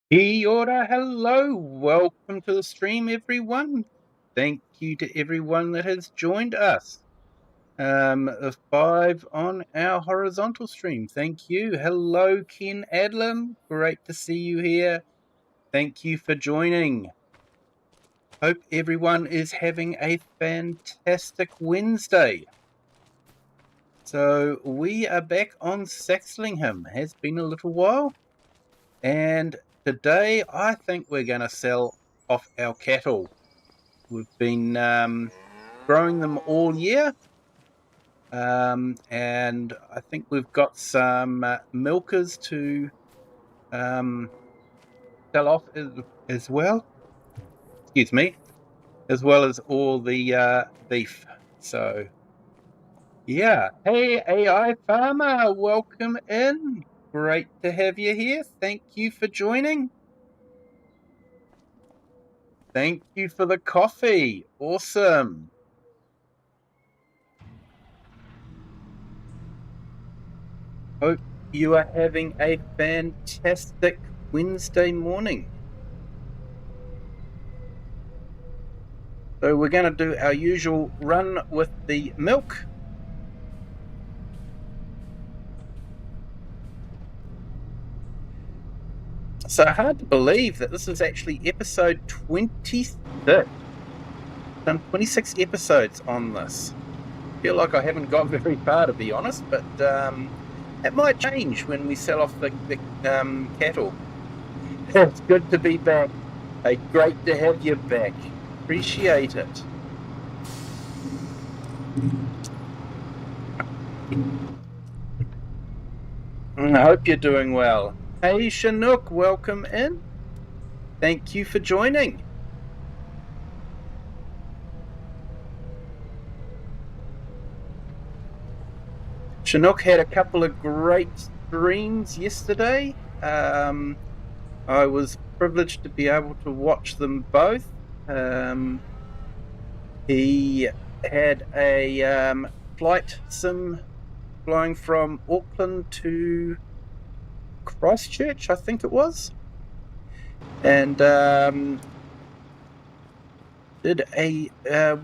Kia ora, hello, welcome to the stream, everyone. Thank you to everyone that has joined us. 5 on our horizontal stream. Thank you. Hello, Ken Adlam. Great to see you here. Thank you for joining. Hope everyone is having a fantastic Wednesday. So we are back on Saxlingham. Has been a little while, and today I think we're going to sell off our cattle. We've been growing them all year, and I think we've got some milkers to sell off as well. Excuse me, as well as all the beef. So, yeah. Hey, AI Farmer, welcome in. Great to have you here. Thank you for joining. Thank you for the coffee. Awesome. Hope you are having a fantastic Wednesday morning. So we're going to do our usual run with the milk. So hard to believe that this is actually episode 26. Done 26 episodes on this. Feel like I haven't got very far, to be honest, but it might change when we sell off the cattle. It's good to be back. Hey, great to have you back. Appreciate it. I hope you're doing well. Hey, Chinook, welcome in. Thank you for joining. Chinook had a couple of great streams yesterday. I was privileged to be able to watch them both. He had a flight sim flying from Auckland to Christchurch, I think it was, and did a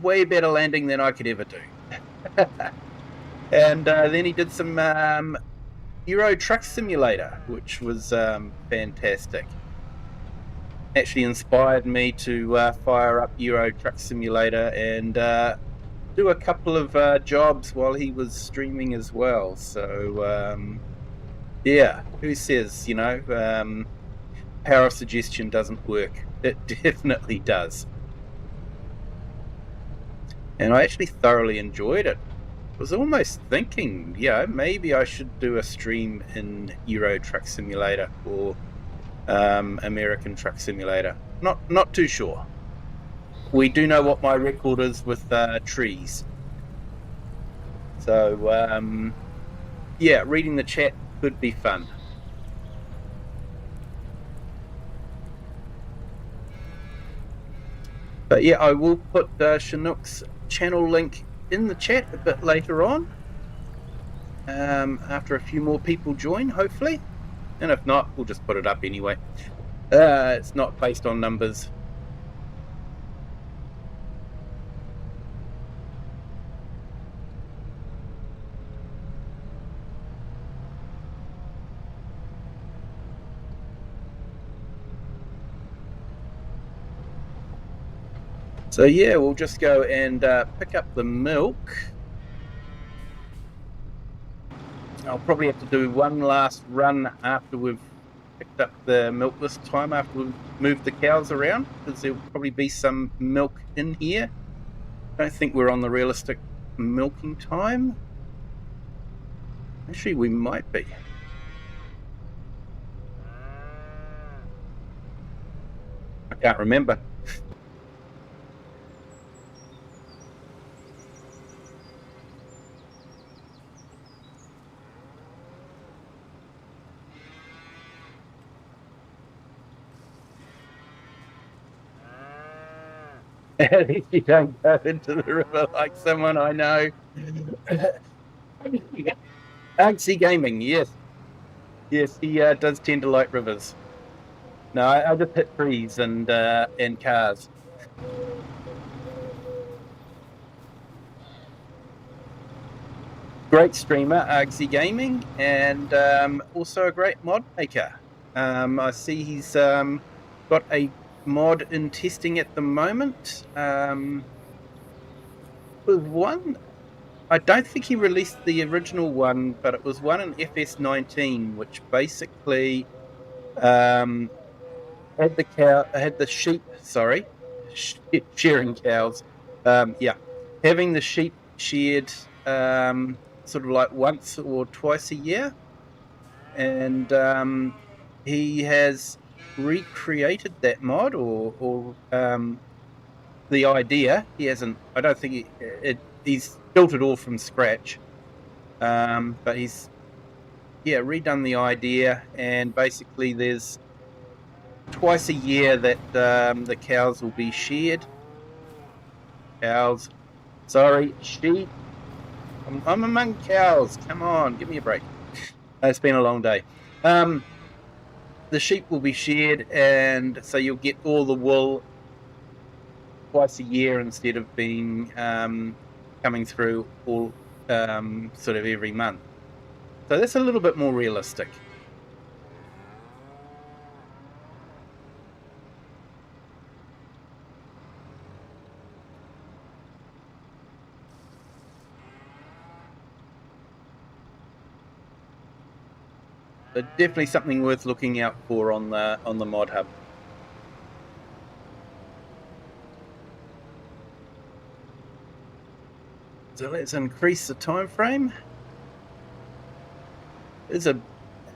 way better landing than I could ever do. And then he did some Euro Truck Simulator, which was fantastic. Actually inspired me to fire up Euro Truck Simulator and do a couple of jobs while he was streaming as well. So yeah, who says, power of suggestion doesn't work? It definitely does. And I actually thoroughly enjoyed it. I was almost thinking, maybe I should do a stream in Euro Truck Simulator or American Truck Simulator. Not too sure. We do know what my record is with trees. So, reading the chat could be fun. But yeah, I will put Chinook's channel link in the chat a bit later on, after a few more people join, hopefully. And if not, we'll just put it up anyway. It's not based on numbers. So yeah, we'll just go and pick up the milk. I'll probably have to do one last run after we've picked up the milk this time, after we've moved the cows around, because there'll probably be some milk in here. I don't think we're on the realistic milking time. Actually, we might be. I can't remember. At least you don't go into the river like someone I know. Artsy Gaming, yes. Yes, he does tend to like rivers. No, I just hit trees and cars. Great streamer, Argsy Gaming, and also a great mod maker. I see he's got a mod in testing at the moment. With one, I don't think he released the original one, but it was one in FS19, which basically had the sheep. Sorry, shearing cows. Having the sheep sheared sort of like once or twice a year, and he has recreated that mod or the idea. He hasn't. I don't think he's built it all from scratch, but he's redone the idea, and basically there's twice a year that the cows will be sheared. Sheep. I'm among cows. Come on, give me a break. It's been a long day. The sheep will be sheared, and so you'll get all the wool twice a year instead of being coming through all sort of every month. So that's a little bit more realistic. But definitely something worth looking out for on the mod hub. So let's increase the time frame. It's a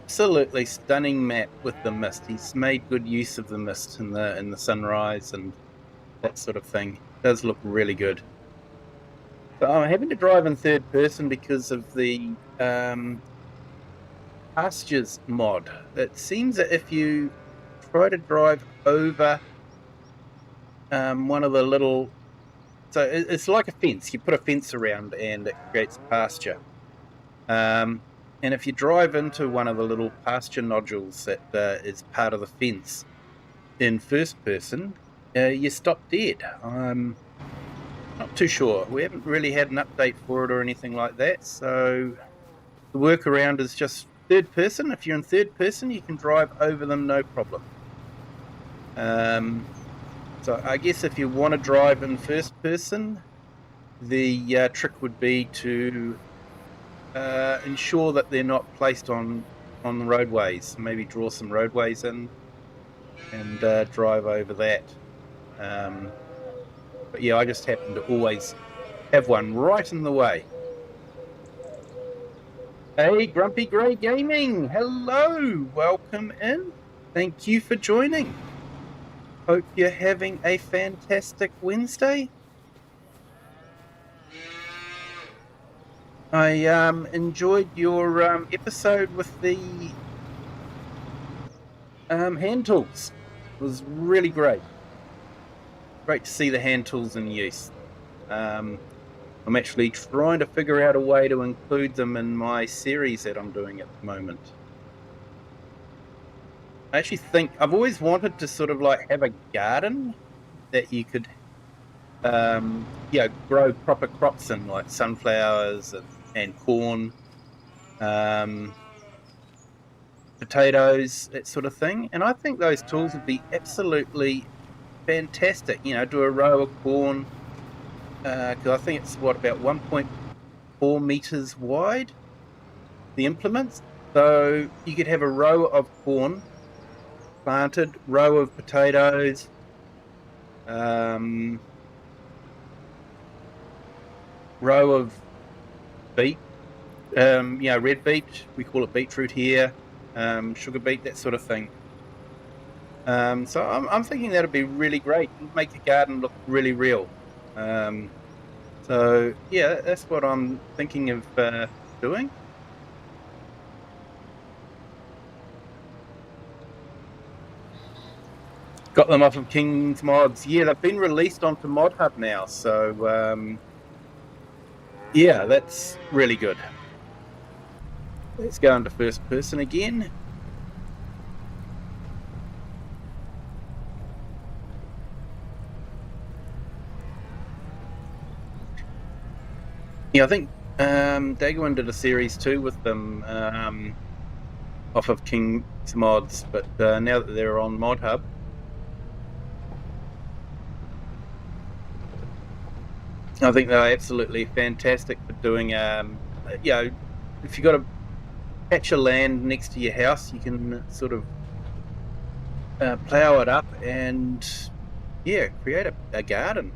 absolutely stunning map with the mist. He's made good use of the mist in the sunrise and that sort of thing. It does look really good. So I'm having to drive in third person because of the pastures mod. It seems that if you try to drive over one of the little, so it's like a fence. You put a fence around and it creates pasture. And if you drive into one of the little pasture nodules that is part of the fence in first person, you stop dead. I'm not too sure. We haven't really had an update for it or anything like that. So the workaround is just third person. If you're in third person, you can drive over them no problem. So I guess if you want to drive in first person, the trick would be to ensure that they're not placed on the roadways. Maybe draw some roadways in and drive over that. But yeah, I just happen to always have one right in the way. Hey, Grumpy Grey Gaming! Hello! Welcome in. Thank you for joining. Hope you're having a fantastic Wednesday. I enjoyed your episode with the hand tools. It was really great. Great to see the hand tools in use. I'm actually trying to figure out a way to include them in my series that I'm doing at the moment. I actually think I've always wanted to sort of like have a garden that you could grow proper crops in, like sunflowers and corn, potatoes, that sort of thing. And I think those tools would be absolutely fantastic. Do a row of corn, because I think it's about 1.4 meters wide, the implements. So you could have a row of corn planted, row of potatoes, row of beet, red beet, we call it beetroot here, sugar beet, that sort of thing. So I'm thinking that'd be really great. Make the garden look really real. So yeah, that's what I'm thinking of doing. Got them off of King's Mods. Yeah, they've been released onto Mod Hub now, so yeah, that's really good. Let's go into first person again. Yeah, I think Dagon did a series too with them off of King's Mods, but now that they're on Mod Hub, I think they're absolutely fantastic for doing. If you've got a patch of land next to your house, you can sort of plow it up and create a garden.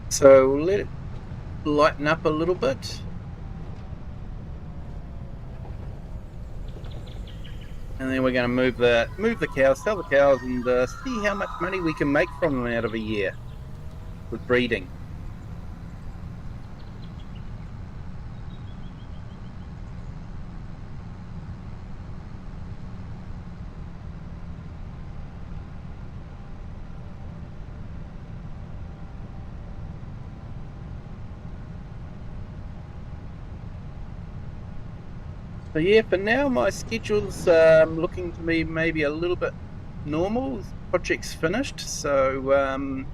So let it lighten up a little bit. And then we're going to move the cows, sell the cows, and see how much money we can make from them out of a year with breeding. So yeah, for now my schedule's looking to be maybe a little bit normal. Project's finished, so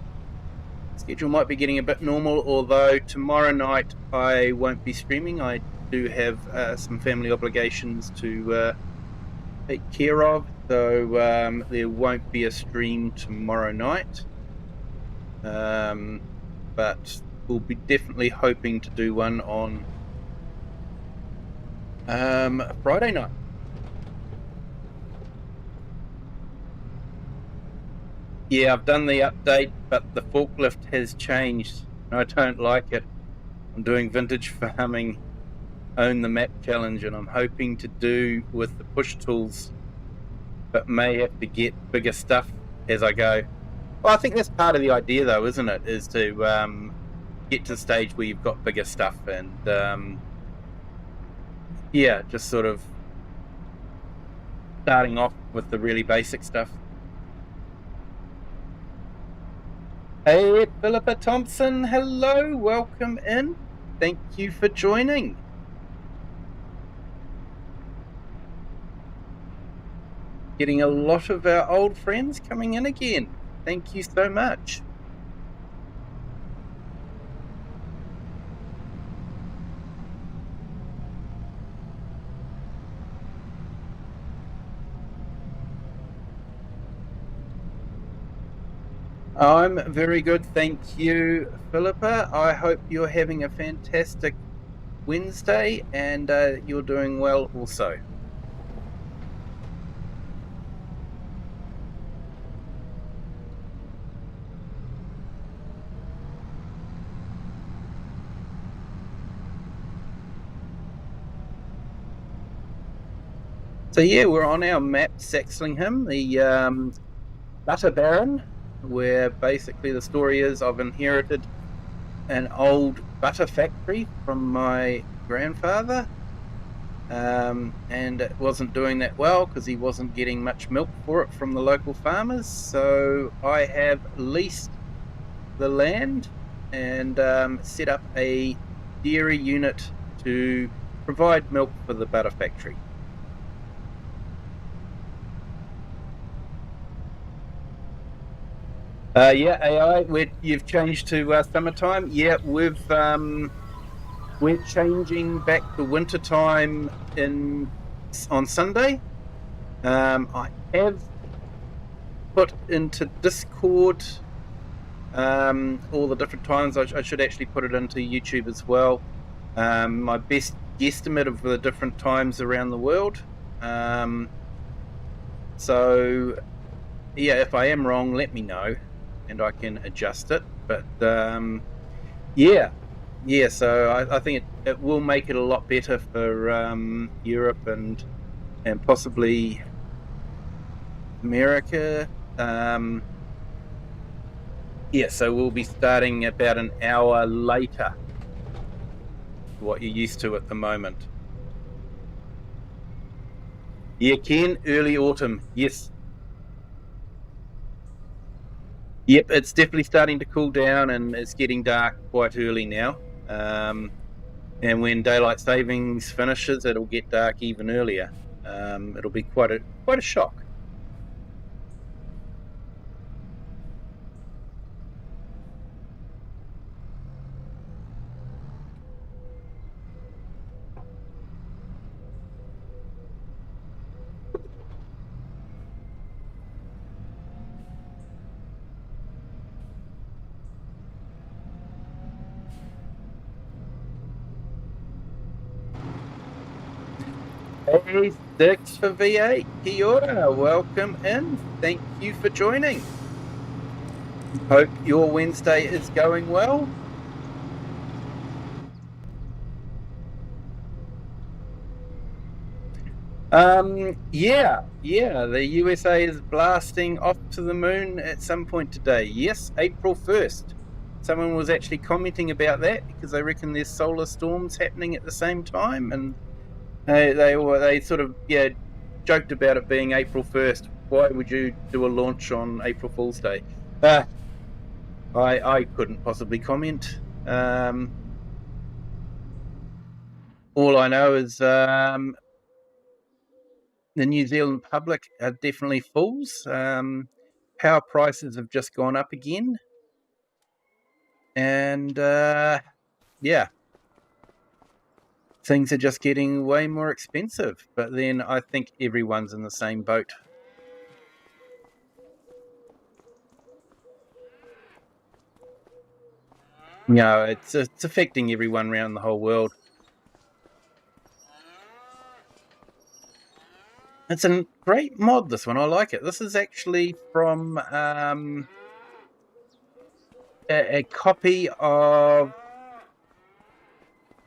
schedule might be getting a bit normal, although tomorrow night I won't be streaming. I do have some family obligations to take care of, so there won't be a stream tomorrow night, but we'll be definitely hoping to do one on Friday night. Yeah, I've done the update, but the forklift has changed. I don't like it. I'm doing vintage farming, own the map challenge, and I'm hoping to do with the push tools, but may have to get bigger stuff as I go. Well, I think that's part of the idea, though, isn't it? Is to get to the stage where you've got bigger stuff and just sort of starting off with the really basic stuff. Hey, Philippa Thompson, hello, welcome in. Thank you for joining. Getting a lot of our old friends coming in again. Thank you so much. I'm very good, thank you, Philippa. I hope you're having a fantastic Wednesday and you're doing well also. So yeah, we're on our map, Saxlingham, the butter baron, where basically the story is I've inherited an old butter factory from my grandfather, and it wasn't doing that well because he wasn't getting much milk for it from the local farmers, so I have leased the land and set up a dairy unit to provide milk for the butter factory. AI, you've changed to summertime. Yeah, we're changing back to winter time on Sunday. I have put into Discord all the different times. I should actually put it into YouTube as well. My best guesstimate of the different times around the world. So yeah, if I am wrong, let me know and I can adjust it. But so I think it will make it a lot better for Europe and and possibly America. Yeah, so we'll be starting about an hour later to what you're used to at the moment. Yeah, Ken, early autumn, yes. Yep, it's definitely starting to cool down and it's getting dark quite early now. And when daylight savings finishes, it'll get dark even earlier. It'll be quite a shock. Hey, Six for V8, kia ora, welcome in. Thank you for joining. Hope your Wednesday is going well. Yeah, the USA is blasting off to the moon at some point today. Yes, April 1st. Someone was actually commenting about that because they reckon there's solar storms happening at the same time, and they sort of joked about it being April 1st. Why would you do a launch on April Fool's Day? I couldn't possibly comment. All I know is the New Zealand public are definitely fools. Power prices have just gone up again. And things are just getting way more expensive. But then I think everyone's in the same boat. It's affecting everyone around the whole world. It's a great mod, this one. I like it. This is actually from a copy of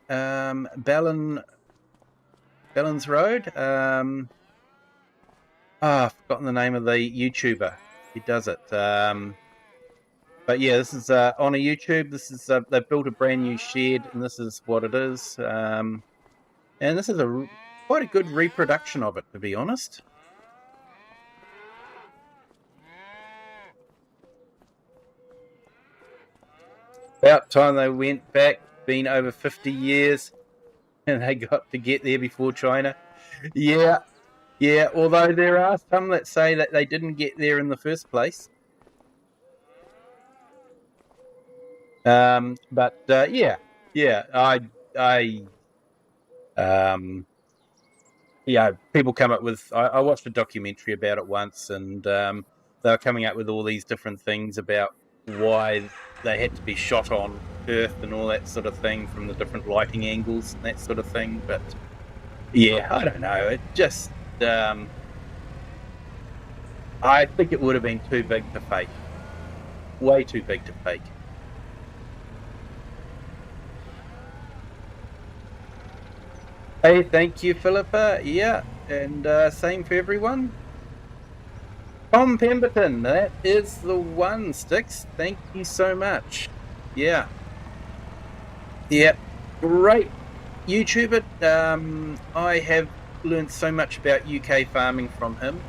Ballin's Road. I've forgotten the name of the YouTuber who does it. But yeah, this is on a YouTube. This is they've built a brand new shed, and this is what it is. And this is quite a good reproduction of it, to be honest. About time they went back. Been over 50 years, and they got to get there before China. Yeah. Although there are some that say that they didn't get there in the first place. But people come up with. I watched a documentary about it once, and they were coming up with all these different things about why they had to be shot on Earth and all that sort of thing from the different lighting angles and that sort of thing. But yeah, I don't know. It just, I think it would have been too big to fake. Way too big to fake. Hey, thank you, Philippa. Yeah, and same for everyone. Tom Pemberton, that is the one, Sticks. Thank you so much. Yeah. Great YouTuber. I have learned so much about UK farming from him.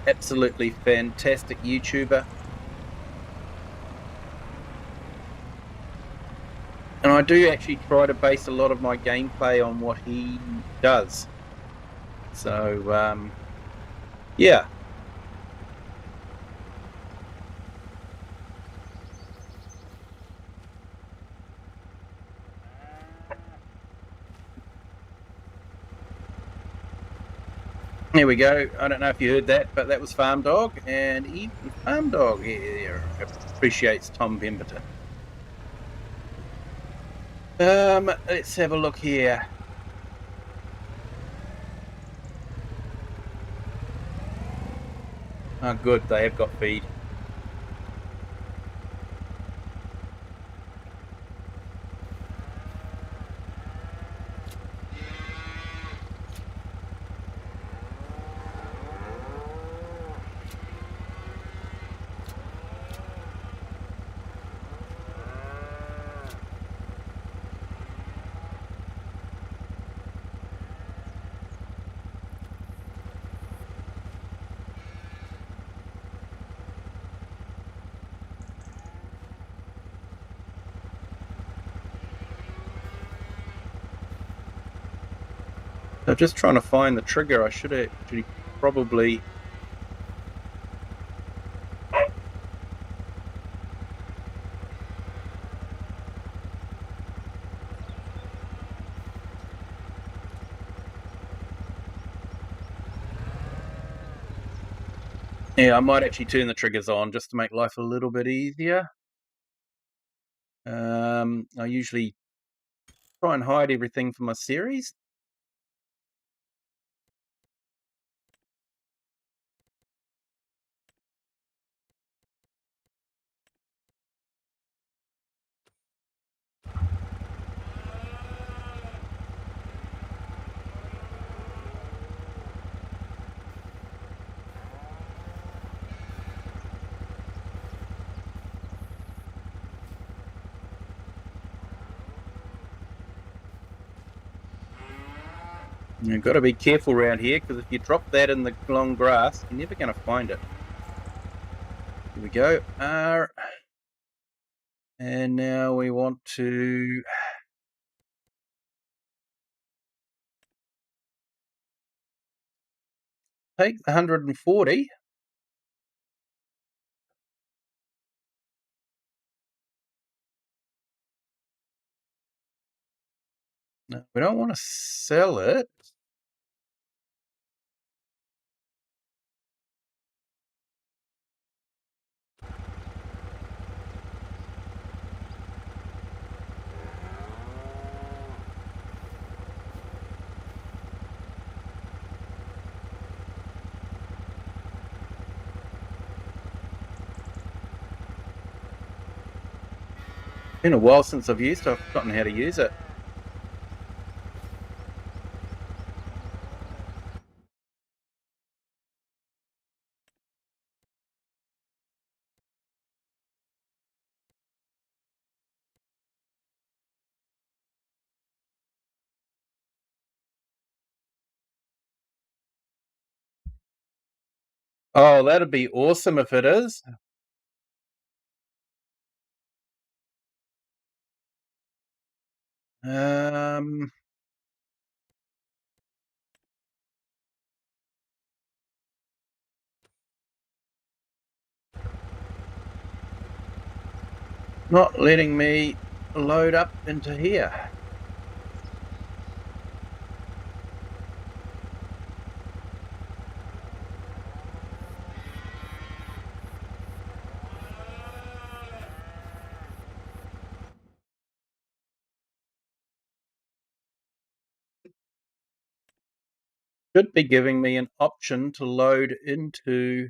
Absolutely fantastic YouTuber. And I do actually try to base a lot of my gameplay on what he does. So, yeah. There we go. I don't know if you heard that, but that was Farm Dog, and even Farm Dog appreciates Tom Pemberton. Let's have a look here. Oh, good. They have got feed. I'm just trying to find the trigger. I should actually probably... Yeah, I might actually turn the triggers on just to make life a little bit easier. I usually try and hide everything from my series. You've got to be careful around here, because if you drop that in the long grass, you're never going to find it. Here we go. And now we want to... take the 140. No, we don't want to sell it. It's been a while since I've used it. I've forgotten how to use it. Oh, that'd be awesome if it is. Not letting me load up into here. Should be giving me an option to load into...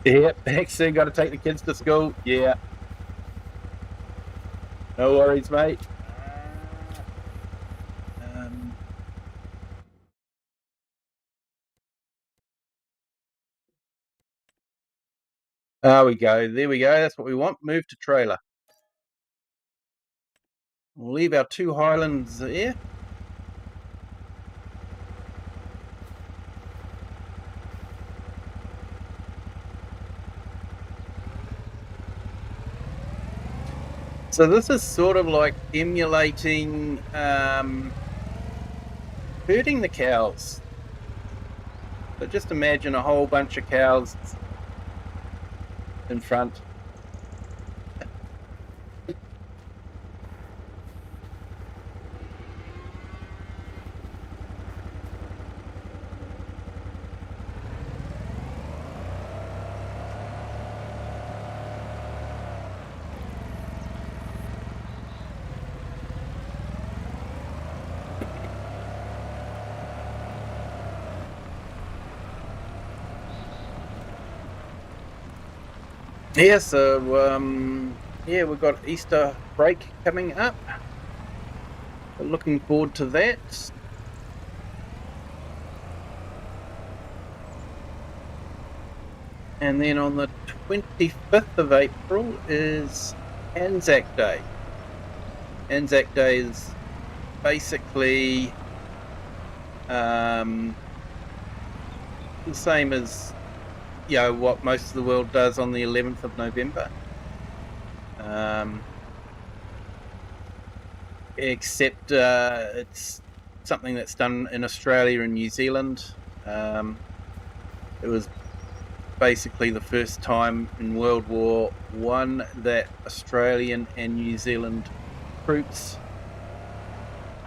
Yeah, thanks. Got to take the kids to school. Yeah. No worries, mate. There we go. There we go. That's what we want. Move to trailer. We'll leave our 2 Highlands there. So this is sort of like emulating herding the cows. So just imagine a whole bunch of cows in front. Yeah, so yeah, we've got Easter break coming up. We're looking forward to that. And then on the 25th of April is Anzac Day. Anzac Day is basically the same as what most of the world does on the 11th of November. Except it's something that's done in Australia and New Zealand. It was basically the first time in World War I that Australian and New Zealand troops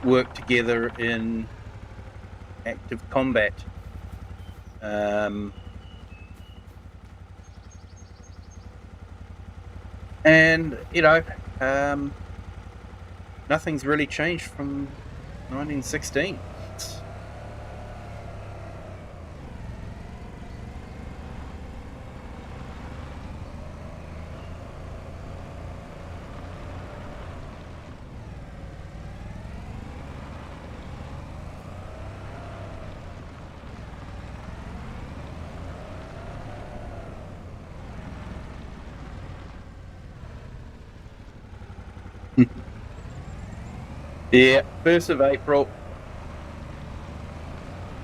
worked together in active combat. And nothing's really changed from 1916. Yeah, 1st of April.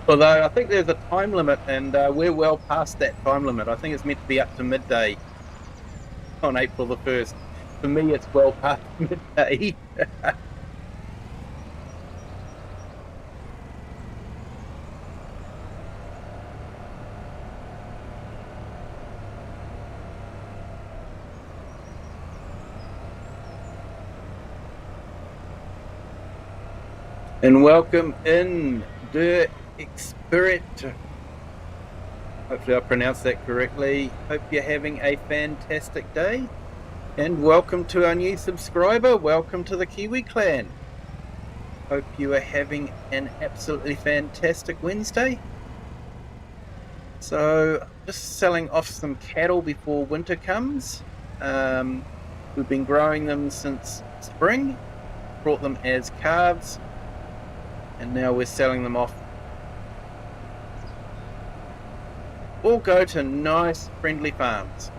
Although I think there's a time limit, and we're well past that time limit. I think it's meant to be up to midday on April the 1st. For me, it's well past midday. And welcome in, De Expirit. Hopefully I pronounced that correctly. Hope you're having a fantastic day. And welcome to our new subscriber. Welcome to the Kiwi clan. Hope you are having an absolutely fantastic Wednesday. So, just selling off some cattle before winter comes. We've been growing them since spring. Brought them as calves. And now we're selling them off. All go to nice, friendly farms.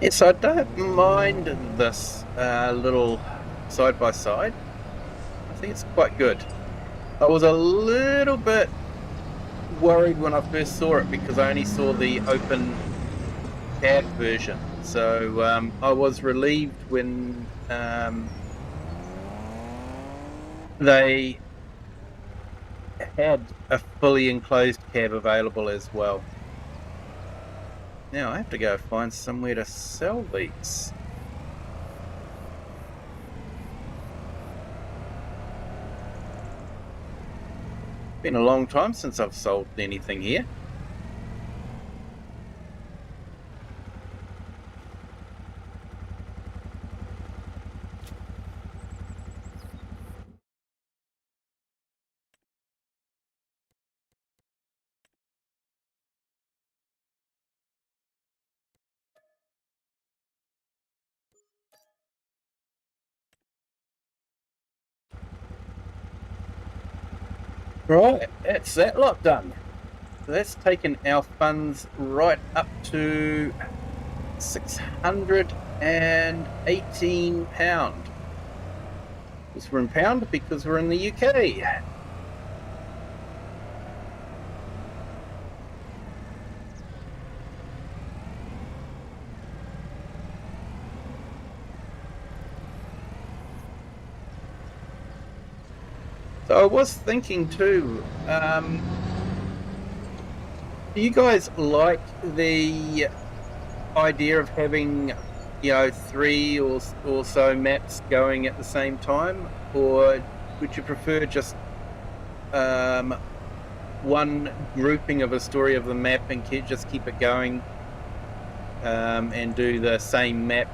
Yes, I don't mind this little side-by-side. I think it's quite good. I was a little bit worried when I first saw it because I only saw the open cab version. So I was relieved when they had a fully enclosed cab available as well. Now I have to go find somewhere to sell these. Been a long time since I've sold anything here. Right, that's that lot done. So that's taken our funds right up to £618. Because we're in pound because we're in the UK. So I was thinking too, do you guys like the idea of having, 3 or so maps going at the same time, or would you prefer just one grouping of a story of the map and just keep it going, and do the same map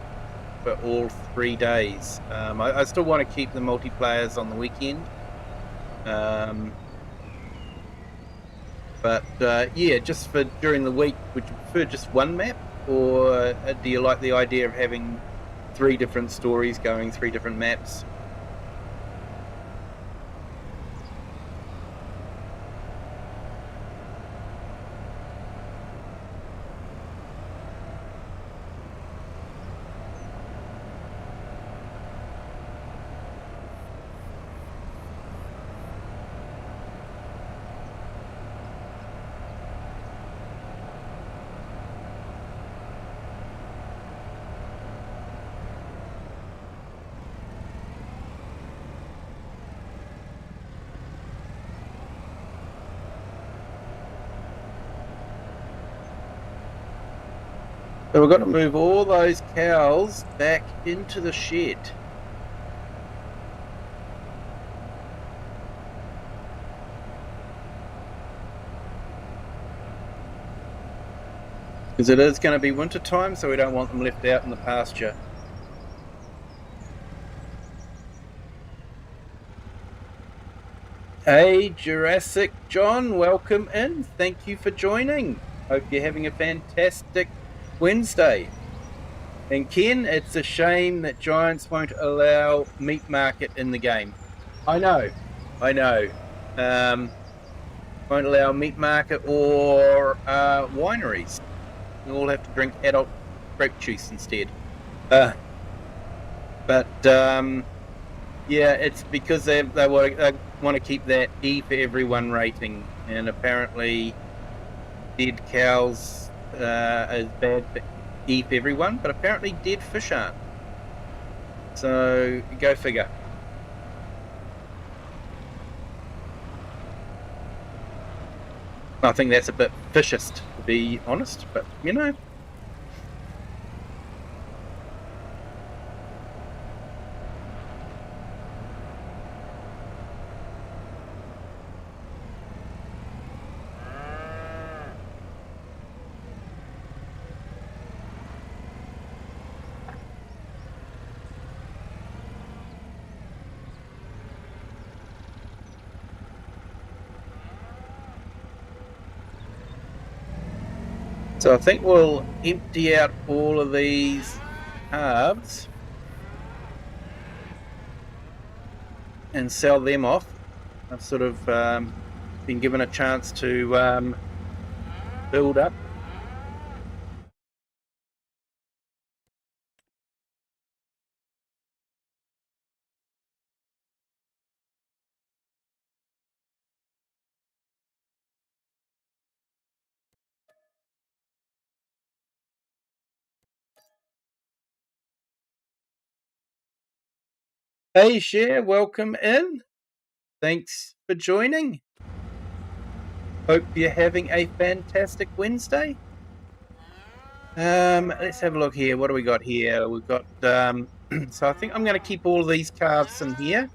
for all 3 days? I still want to keep the multiplayers on the weekend, but yeah, just for during the week, would you prefer just one map, or do you like the idea of having 3 different stories going, 3 different maps? So we've got to move all those cows back into the shed. Because it is going to be winter time, so we don't want them left out in the pasture. Hey, Jurassic John, welcome in. Thank you for joining. Hope you're having a fantastic Wednesday. And Ken, it's a shame that Giants won't allow meat market in the game. I know. Won't allow meat market or wineries. We all have to drink adult grape juice instead. But yeah, it's because they want to keep that E for everyone rating, and apparently dead cows is bad for E for everyone, but apparently dead fish aren't. So go figure. I think that's a bit vicious, to be honest, but you know. So I think we'll empty out all of these halves and sell them off. I've sort of been given a chance to build up. Hey, Cher, welcome in. Thanks for joining. Hope you're having a fantastic Wednesday. Let's have a look here. What do we got here? We've got so I think I'm going to keep all of these calves in here.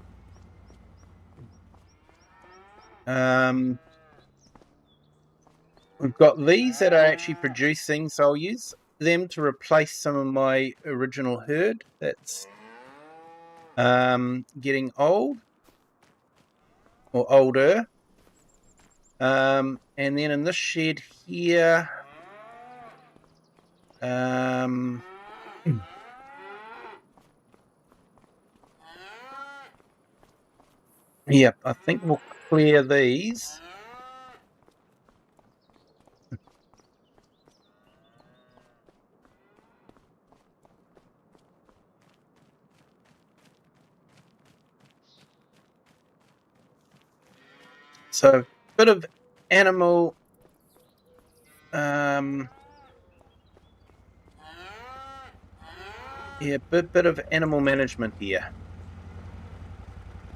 We've got these that are actually producing, so I'll use them to replace some of my original herd that's getting old or older. And then in this shed here, yep, I think we'll clear these. So a bit of animal yeah, bit of animal management here.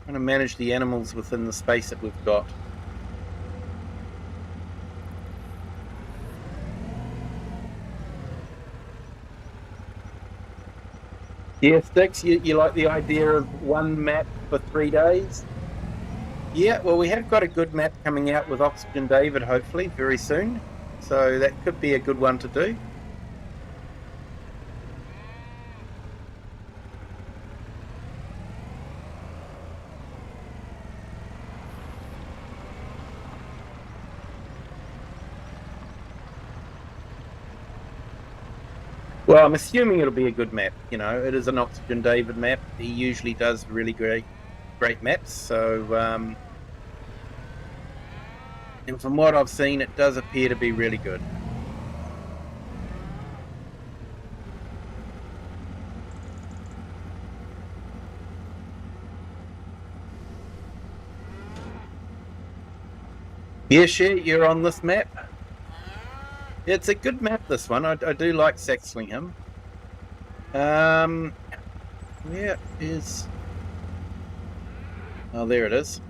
Trying to manage the animals within the space that we've got. Yeah, Sticks, you like the idea of one map for 3 days? Yeah, well, we have got a good map coming out with Oxygen David, hopefully, very soon. So that could be a good one to do. Well, I'm assuming it'll be a good map. You know, it is an Oxygen David map. He usually does really great maps. So, and from what I've seen, it does appear to be really good. Yes, yeah, you're on this map. It's a good map, this one. I do like Saxlingham. Where is... Oh, there it is.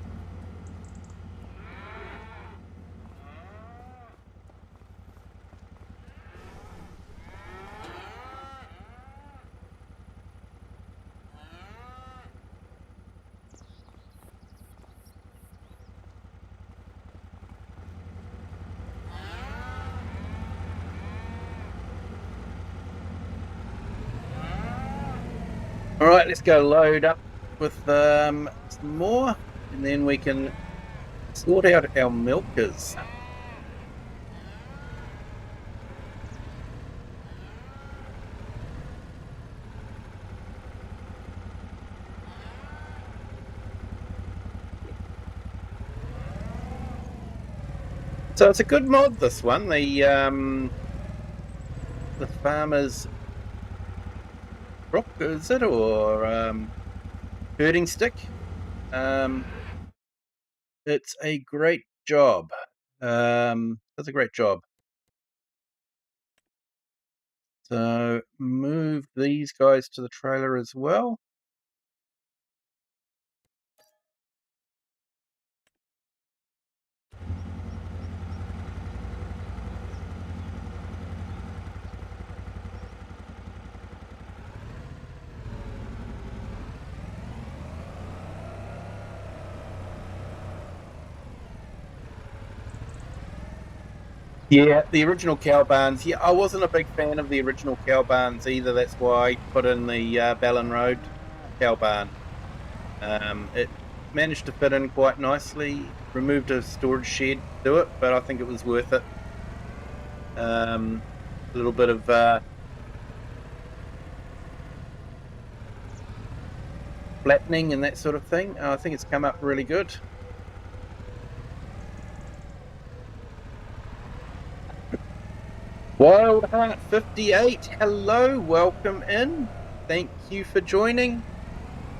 All right, let's go load up with some more, and then we can sort out our milkers. So it's a good mod, this one. The farmer's brook, is it, or herding stick? It's a great job. It's a great job. So move these guys to the trailer as well. Yeah, the original cow barns. Yeah, I wasn't a big fan of the original cow barns either. That's why I put in the Ballon Road cow barn. It managed to fit in quite nicely. Removed a storage shed to do it, but I think it was worth it. A little bit of flattening and that sort of thing. I think it's come up really good. Wildheart 58, hello, welcome in. Thank you for joining.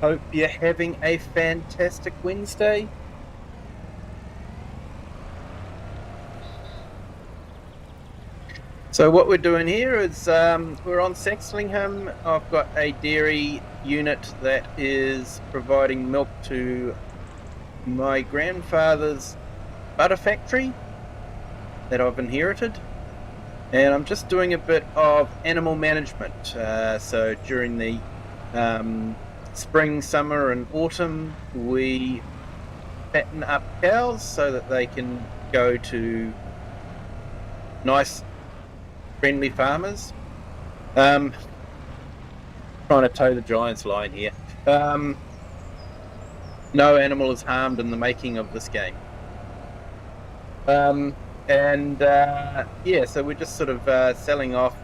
Hope you're having a fantastic Wednesday. So what we're doing here is we're on Saxlingham. I've got a dairy unit that is providing milk to my grandfather's butter factory that I've inherited. And I'm just doing a bit of animal management. So during the spring, summer and autumn, we fatten up cows so that they can go to nice, friendly farmers. Trying to toe the Giants line here. No animal is harmed in the making of this game. Yeah, so we're just sort of selling off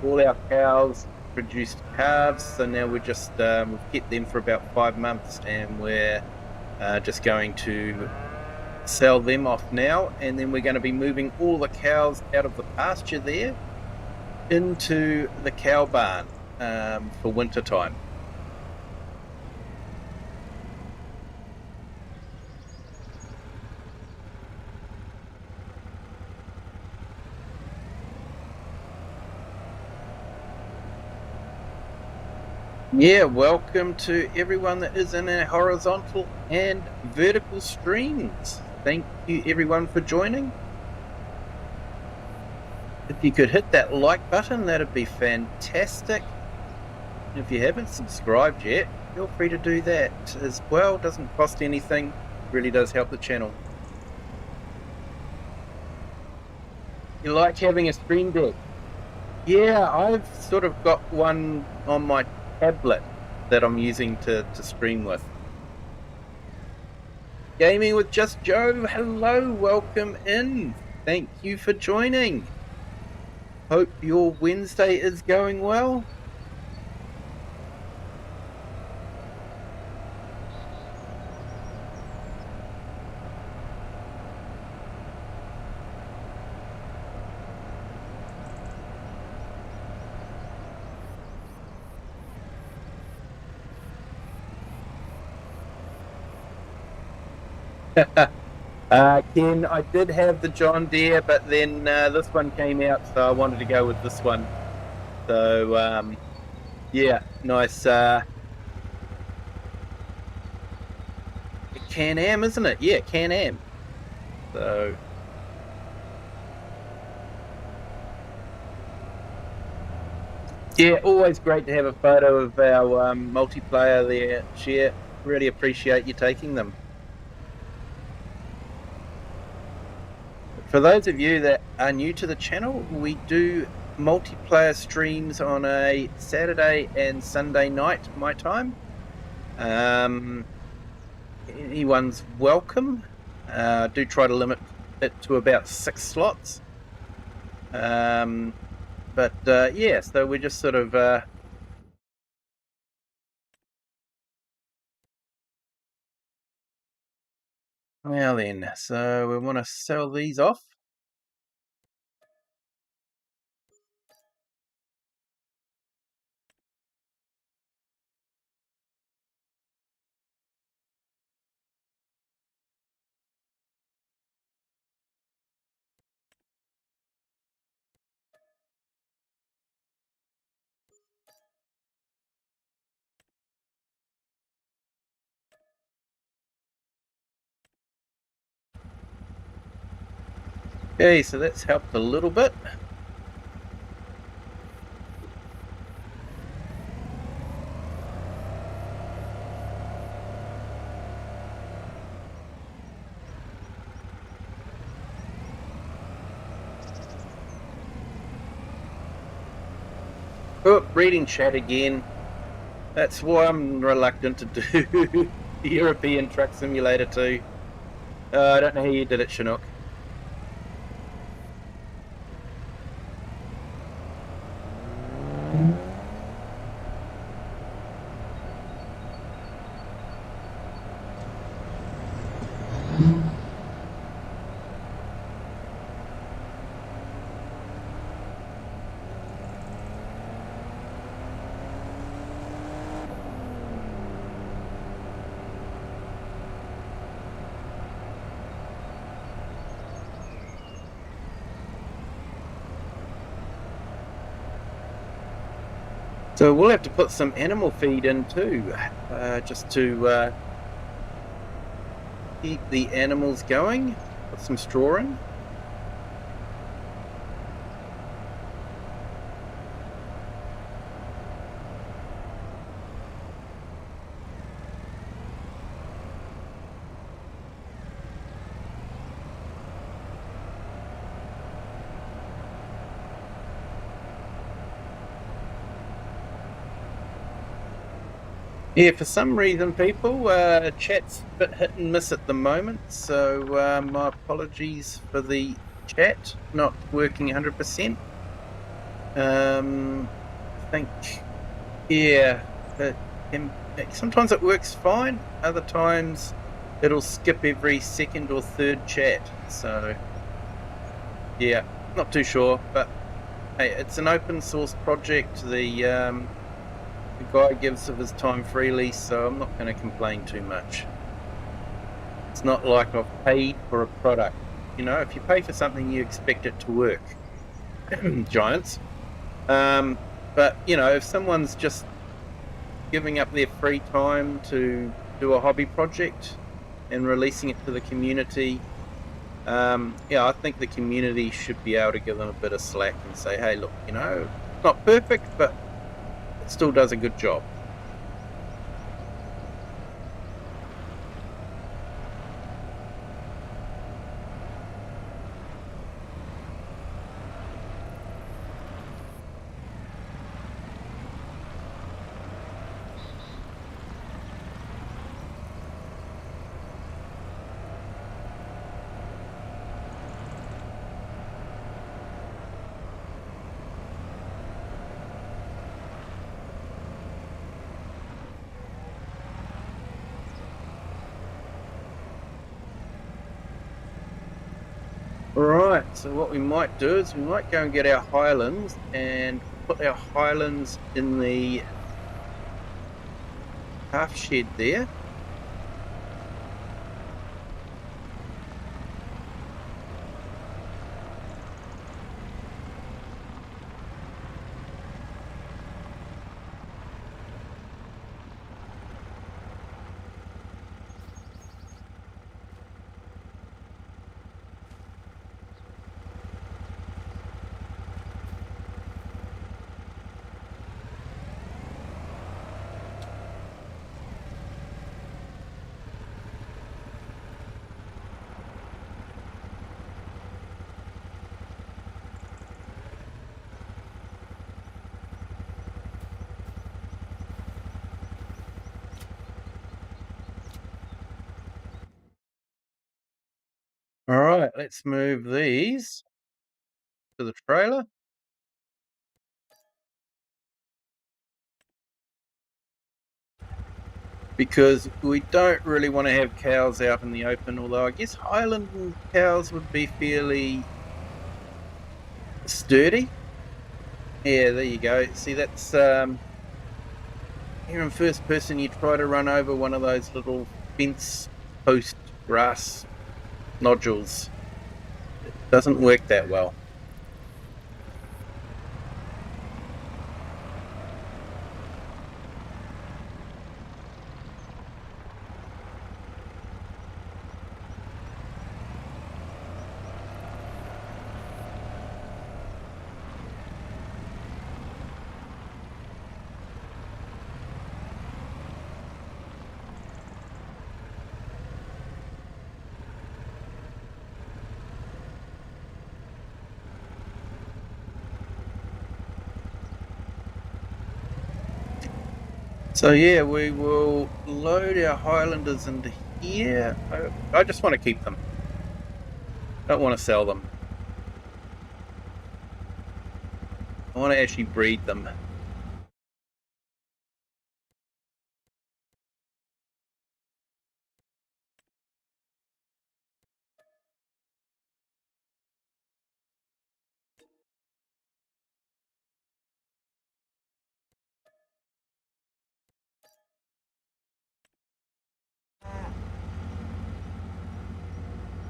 all our cows, produced calves. So now we're just we've kept them for about 5 months, and we're just going to sell them off now, and then we're going to be moving all the cows out of the pasture there into the cow barn for winter time. Yeah, welcome to everyone that is in our horizontal and vertical streams. Thank you everyone for joining. If you could hit that like button, that'd be fantastic. And if you haven't subscribed yet, feel free to do that as well. Doesn't cost anything, really does help the channel. You like having a stream deck? Yeah, I've sort of got one on my tablet that I'm using to stream with. Gaming with Just Joe, hello, welcome in. Thank you for joining. Hope your Wednesday is going well. Ken, I did have the John Deere, but then this one came out, so I wanted to go with this one. So, yeah, nice. Can-Am, isn't it? Yeah, Can-Am. So, yeah, always great to have a photo of our multiplayer there, Share. Really appreciate you taking them. For those of you that are new to the channel, we do multiplayer streams on a Saturday and Sunday night, my time. Anyone's welcome. Do try to limit it to about 6 slots. Yeah, so we're just sort of now then, so we want to sell these off. Okay, so that's helped a little bit. Oh, reading chat again. That's why I'm reluctant to do the European Truck Simulator 2. I don't know how you did it, Chinook. So we'll have to put some animal feed in too, just to keep the animals going. Put some straw in. Yeah, for some reason, people, chat's a bit hit and miss at the moment, so my apologies for the chat not working 100%. I think, yeah, sometimes it works fine, other times it'll skip every second or third chat, so yeah, not too sure, but hey, it's an open source project. The guy gives of his time freely, so I'm not going to complain too much. It's not like I've paid for a product. You know, if you pay for something, you expect it to work. Giants. But, you know, if someone's just giving up their free time to do a hobby project and releasing it to the community. I think the community should be able to give them a bit of slack and say, hey, look, it's not perfect, but it still does a good job. Right, so what we might do is we might go and get our Highlands and put our Highlands in the half shed there. All right, let's move these to the trailer. Because we don't really want to have cows out in the open, although I guess Highland cows would be fairly sturdy. Yeah, there you go. See, that's here in first person, you try to run over one of those little fence post grass nodules. It doesn't work that well. So yeah, we will load our Highlanders into here. I just want to keep them. Don't want to sell them. I want to actually breed them.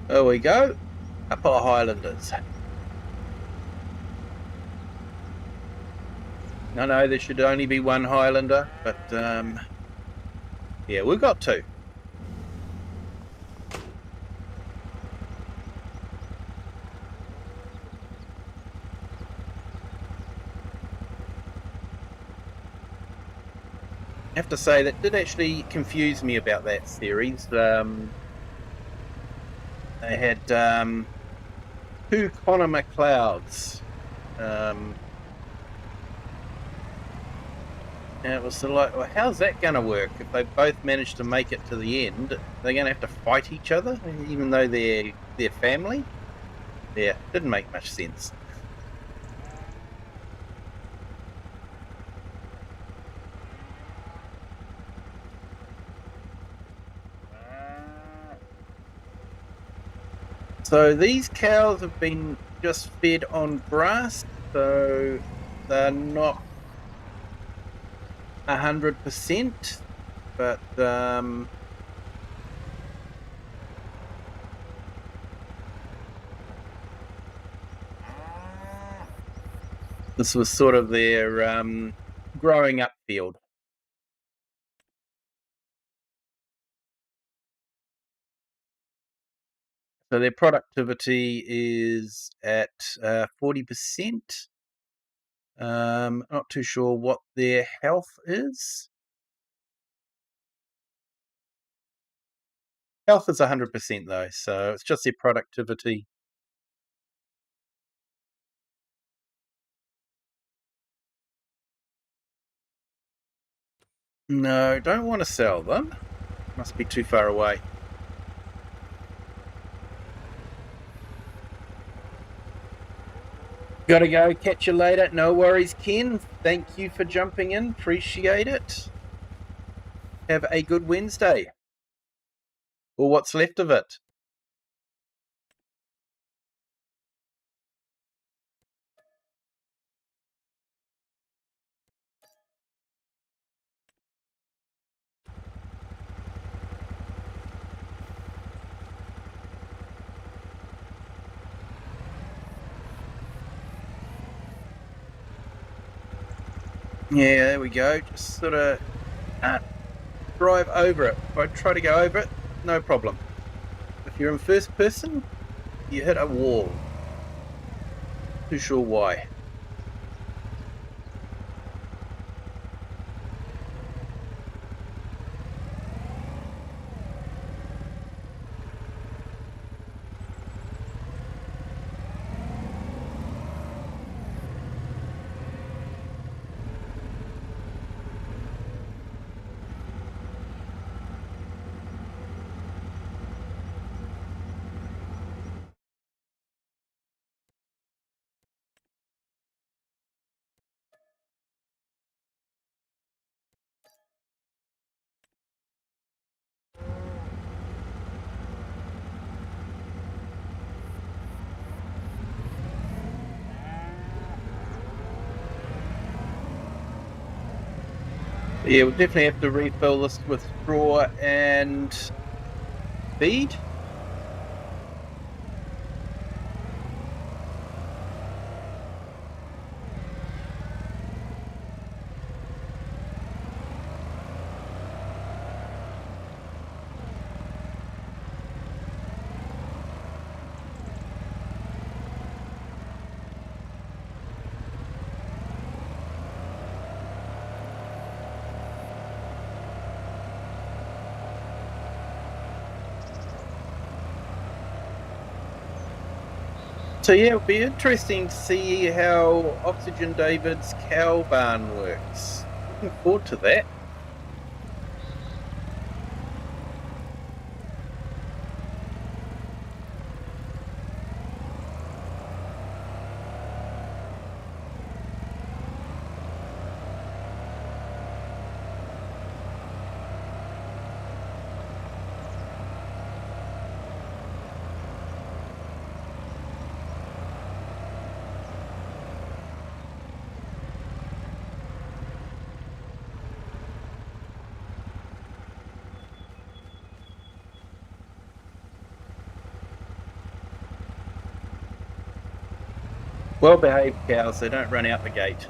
There we go. A couple of Highlanders. I know there should only be one Highlander, but yeah, we've got two. I have to say that did actually confuse me about that series. They had two Connor McLeods. And it was sort of like, well, how's that going to work? If they both manage to make it to the end, they're going to have to fight each other, even though they're family? Yeah, didn't make much sense. So these cows have been just fed on grass, so they're not 100%, but this was sort of their growing up field. So their productivity is at 40%. Not too sure what their health is. Health is 100% though, so it's just their productivity. No, don't want to sell them. Must be too far away. Gotta go. Catch you later. No worries, Ken. Thank you for jumping in. Appreciate it. Have a good Wednesday. Or what's left of it. Yeah, there we go. Just sort of drive over it. If I try to go over it, no problem. If you're in first person, you hit a wall. Too sure why. Yeah, we'll definitely have to refill this with straw and feed. So yeah, it'll be interesting to see how Oxygen David's cow barn works. Looking forward to that. Well-behaved cows, they don't run out the gate.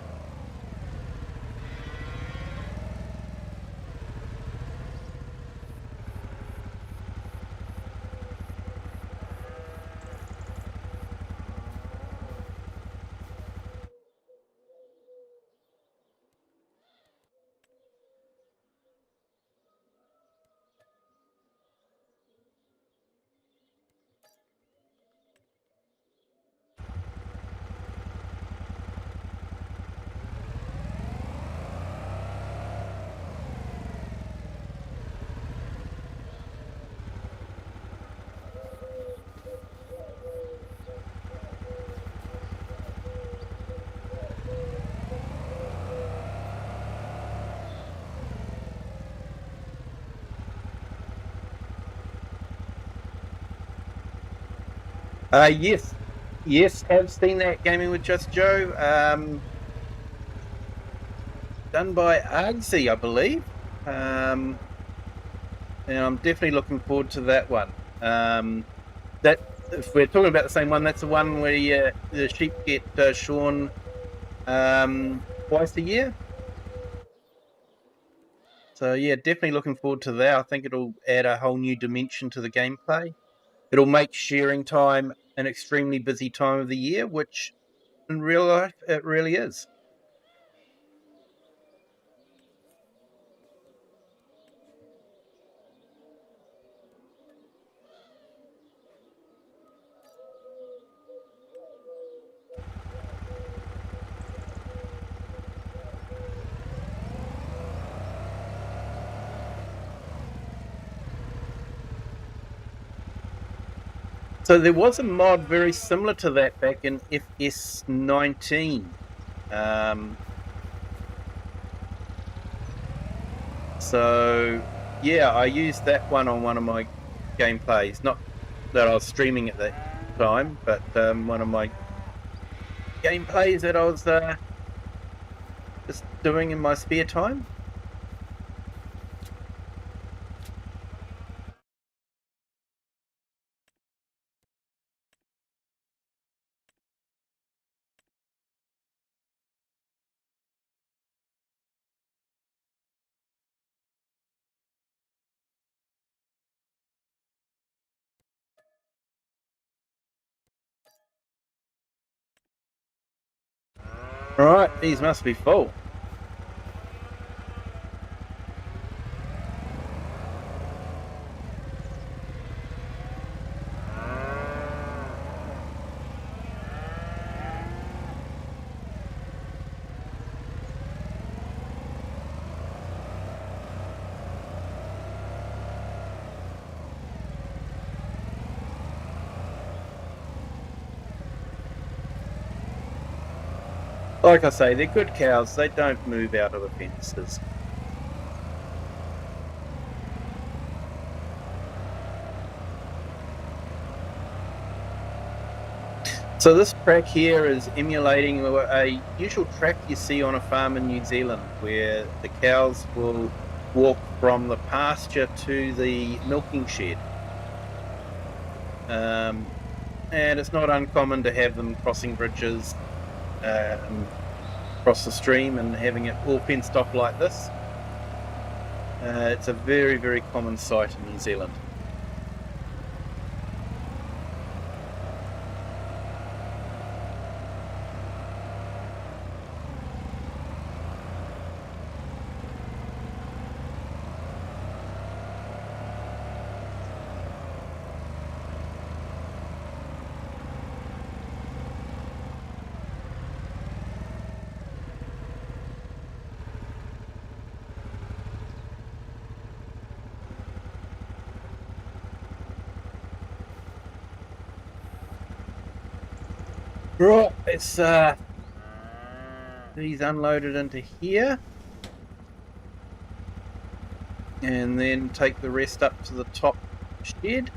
Yes, have seen that Gaming with Just Joe. Done by Argsy, I believe. And I'm definitely looking forward to that one. That if we're talking about the same one, that's the one where the sheep get shorn twice a year. So yeah, definitely looking forward to that. I think it'll add a whole new dimension to the gameplay. It'll make shearing time an extremely busy time of the year, which in real life it really is. So there was a mod very similar to that back in FS19. So yeah, I used that one on one of my gameplays. Not that I was streaming at that time, but one of my gameplays that I was just doing in my spare time. All right, these must be full. Like I say, they're good cows. They don't move out of the fences. So this track here is emulating a usual track you see on a farm in New Zealand, where the cows will walk from the pasture to the milking shed. And it's not uncommon to have them crossing bridges, across the stream, and having it all fenced off like this. It's a very, very common sight in New Zealand. Right, it's these unloaded into here, and then take the rest up to the top shed.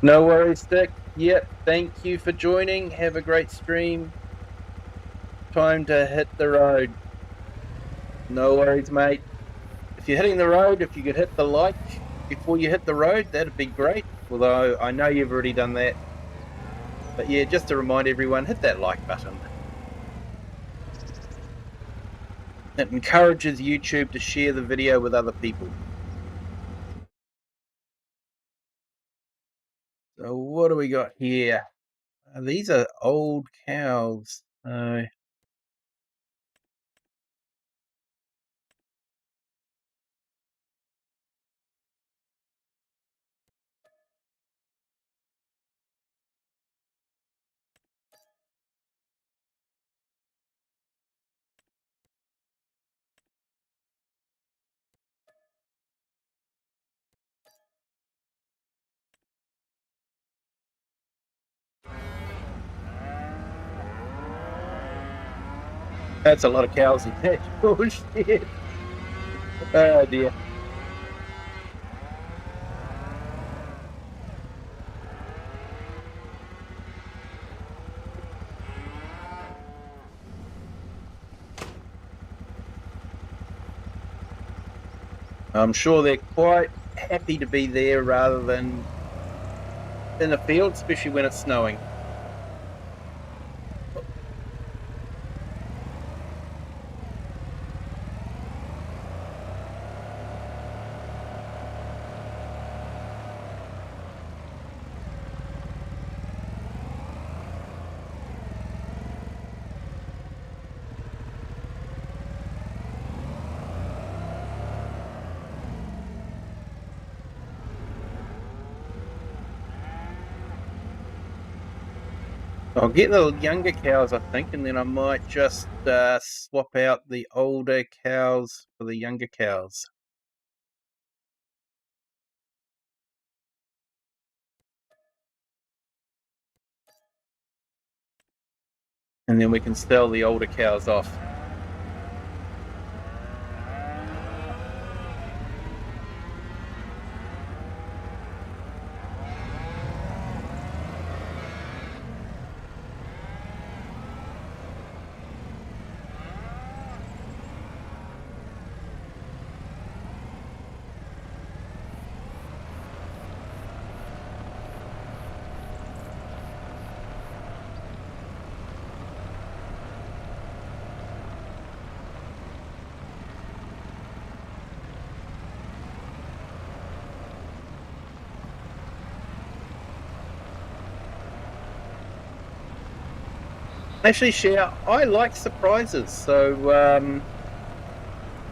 No worries, Dick. Yep, thank you for joining. Have a great stream. Time to hit the road. No worries, mate. If you're hitting the road, if you could hit the like before you hit the road, that'd be great. Although I know you've already done that. But yeah, just to remind everyone, hit that like button. It encourages YouTube to share the video with other people. So what do we got here? These are old cows. That's a lot of cows in that. Oh shit. Oh dear. I'm sure they're quite happy to be there rather than in the field, especially when it's snowing. I'll get the younger cows, I think, and then I might just swap out the older cows for the younger cows. And then we can sell the older cows off. Actually, Share, I like surprises, so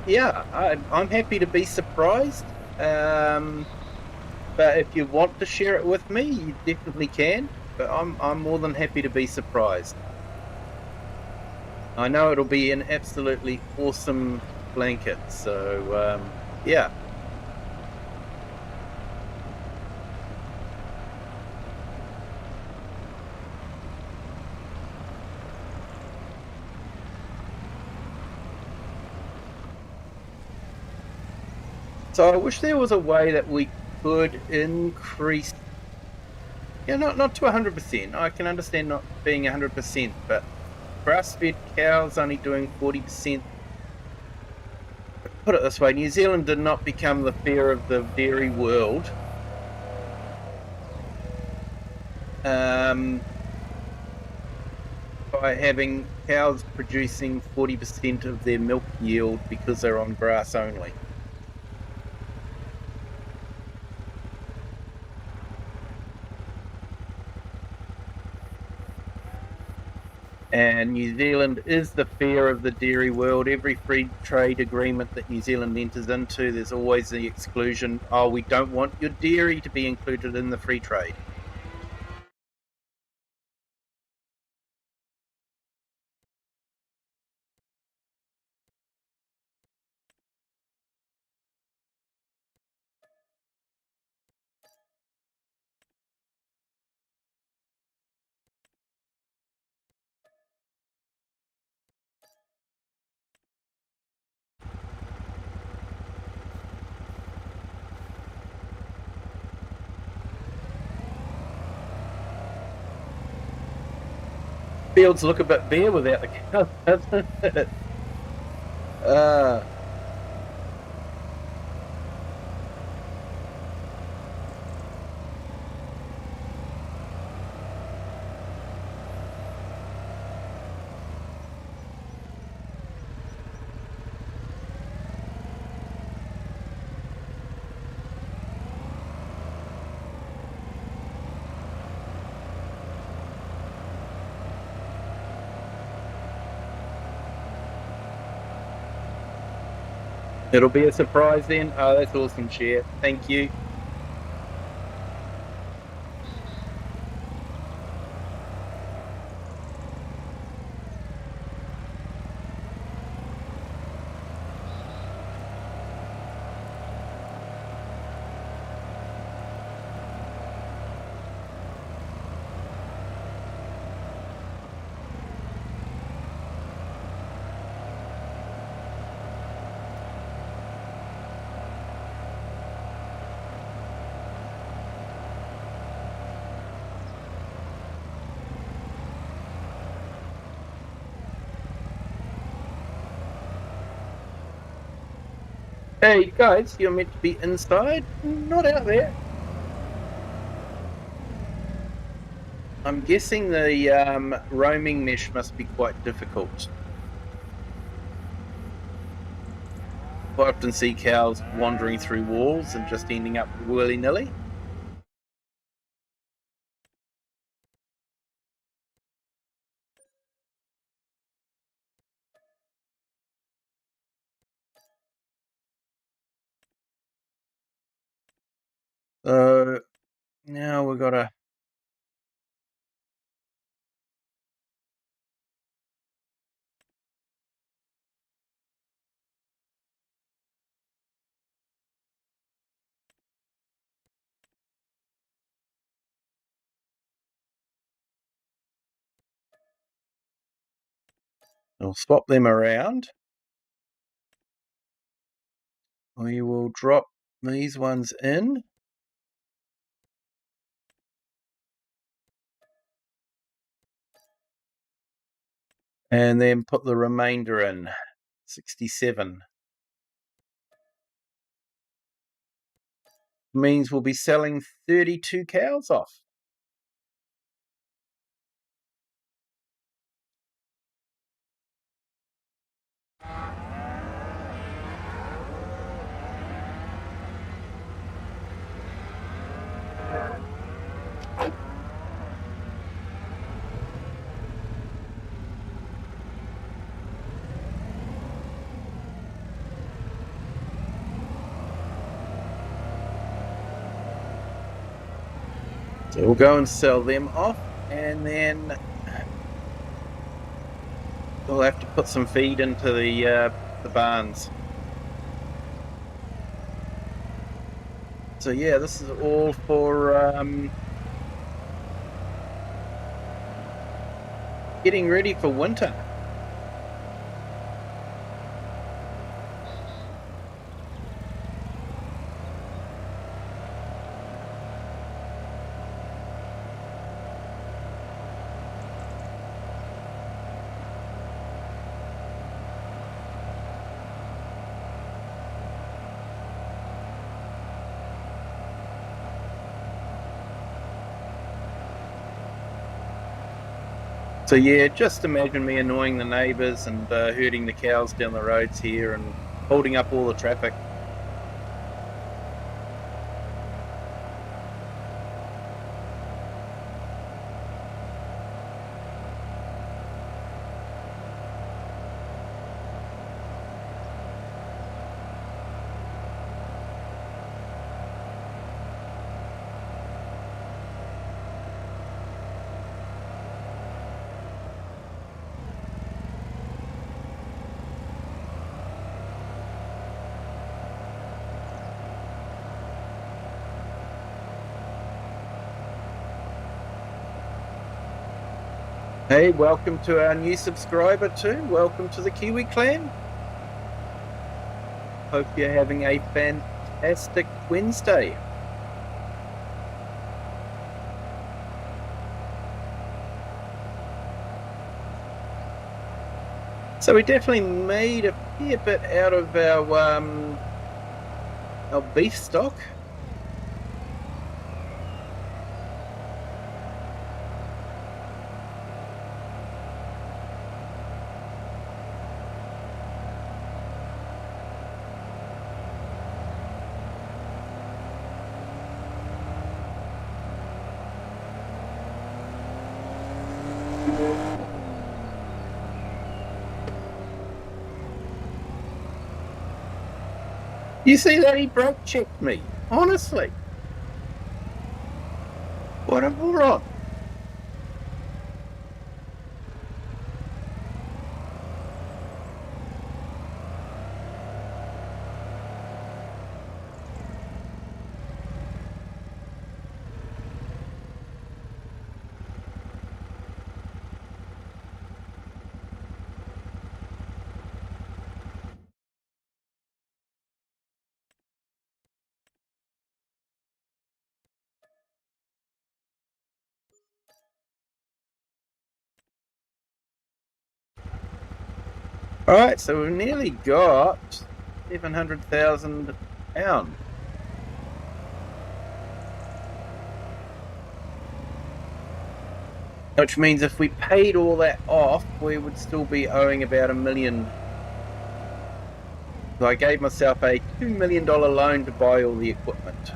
yeah, I'm happy to be surprised. But if you want to share it with me, you definitely can. But I'm more than happy to be surprised. I know it'll be an absolutely awesome blanket. So yeah. So I wish there was a way that we could increase. Yeah, not to 100%. I can understand not being 100%, but grass-fed cows only doing 40%. Put it this way: New Zealand did not become the fear of the dairy world. Um, by having cows producing 40% of their milk yield because they're on grass only. And New Zealand is the fear of the dairy world. Every free trade agreement that New Zealand enters into, there's always the exclusion, oh, we don't want your dairy to be included in the free trade. Fields look a bit bare without the cows, doesn't it? Uh, it'll be a surprise then. Oh, that's awesome, Chair. Thank you. Hey guys, you're meant to be inside, not out there. I'm guessing the roaming mesh must be quite difficult. I often see cows wandering through walls and just ending up willy-nilly. So now we've got to We'll swap them around. We will drop these ones in. And then put the remainder in. 67. Means we'll be selling 32 cows off. So we'll go and sell them off, and then we'll have to put some feed into the barns. So yeah, this is all for getting ready for winter. So yeah, just imagine me annoying the neighbours and herding the cows down the roads here and holding up all the traffic. Hey, welcome to our new subscriber too. Welcome to the Kiwi clan. Hope you're having a fantastic Wednesday. So we definitely made a fair bit out of our beef stock. You see that he brake checked me? Honestly. What a moron. All right, so we've nearly got 700,000 pounds. Which means if we paid all that off, we would still be owing about $1 million. So I gave myself a $2 million loan to buy all the equipment.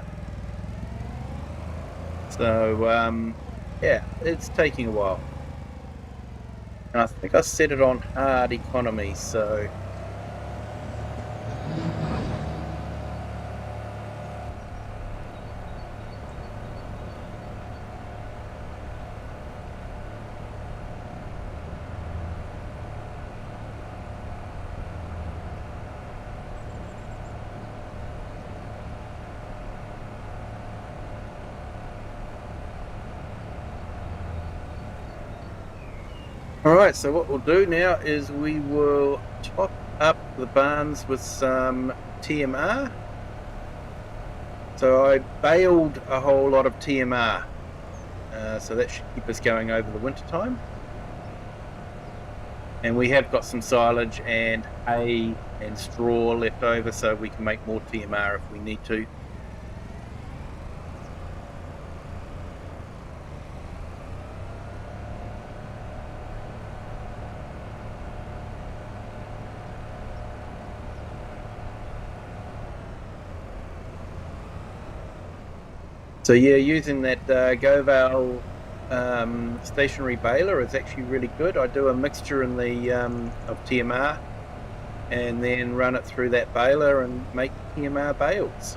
So, yeah, it's taking a while. And I think I set it on hard economy, so... Alright, so what we'll do now is we will top up the barns with some TMR. So I baled a whole lot of TMR, so that should keep us going over the winter time. And we have got some silage and hay and straw left over, so we can make more TMR if we need to. So yeah, using that Goval stationary baler is actually really good. I do a mixture in the of TMR and then run it through that baler and make TMR bales.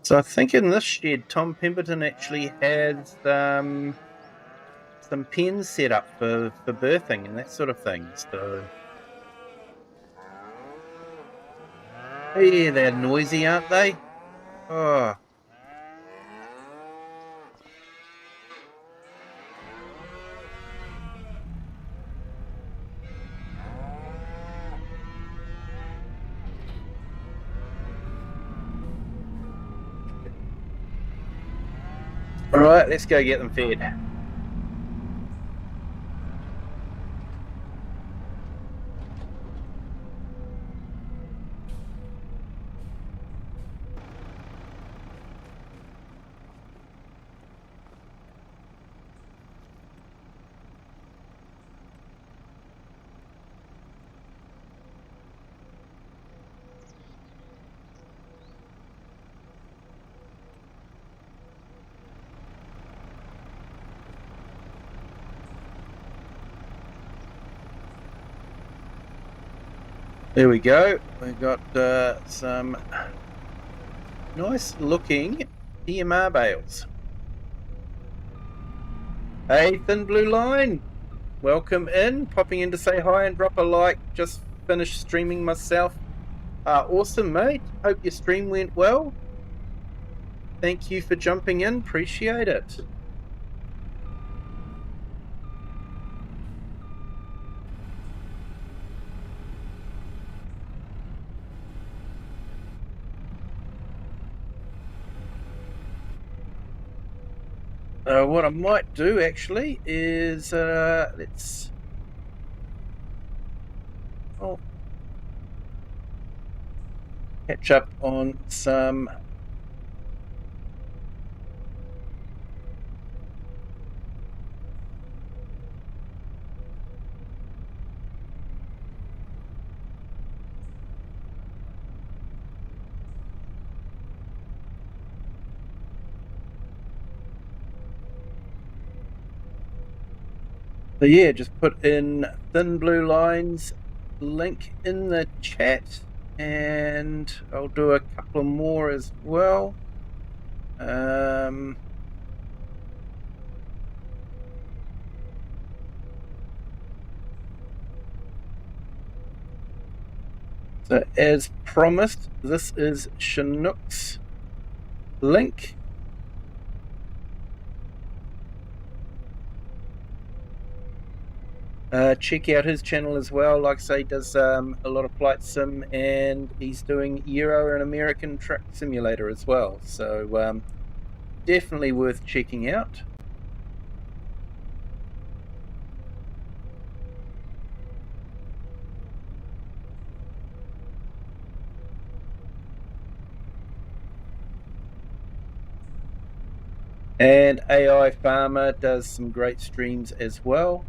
So I think in this shed, Tom Pemberton actually has some pens set up for birthing and that sort of thing. So yeah, they're noisy, aren't they? Oh. All right, let's go get them fed. There we go. We've got some nice looking TMR bales. Hey, Thin Blue Line, welcome in. Popping in to say hi and drop a like. Just finished streaming myself. Awesome, mate. Hope your stream went well. Thank you for jumping in. Appreciate it. What I might do actually is let's catch up on some So yeah, just put in Thin Blue Line's link in the chat, and I'll do a couple more as well. So as promised, this is Chinook's link. Check out his channel as well. Like I say, he does a lot of flight sim, and he's doing Euro and American Truck Simulator as well. So definitely worth checking out. And AI Farmer does some great streams as well.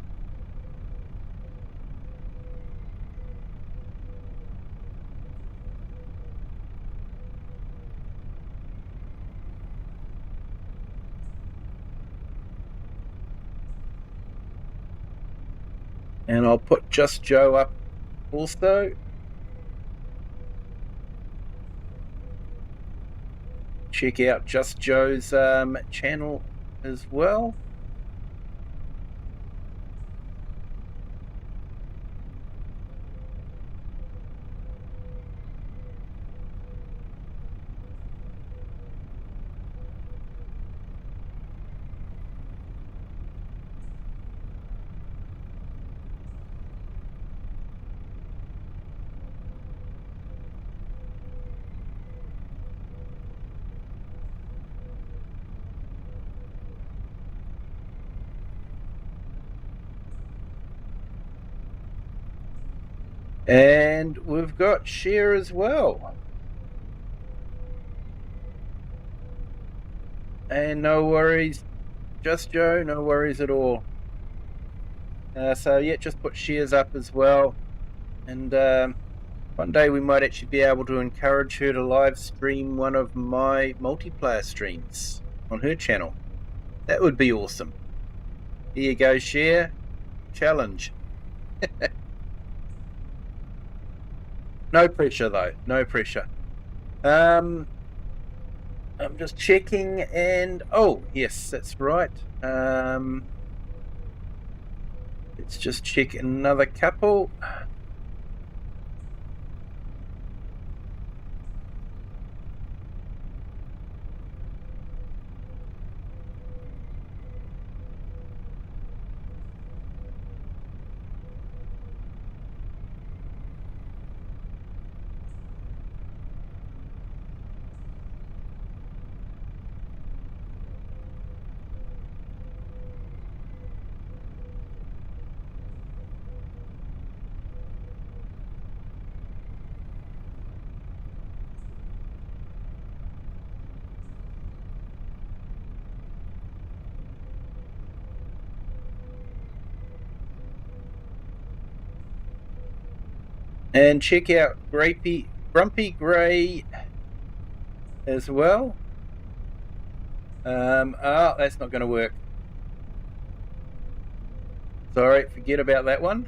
And I'll put Just Joe up also. Check out Just Joe's channel as well. And we've got Share as well. And no worries, Just Joe, no worries at all. So yeah, just put Shares up as well. And one day we might actually be able to encourage her to live stream one of my multiplayer streams on her channel. That would be awesome. Here you go, Share. Challenge. No pressure though, no pressure. I'm just checking, and oh yes, that's right. Let's just check another couple. And check out Grumpy Grey as well. That's not going to work. Sorry, forget about that one.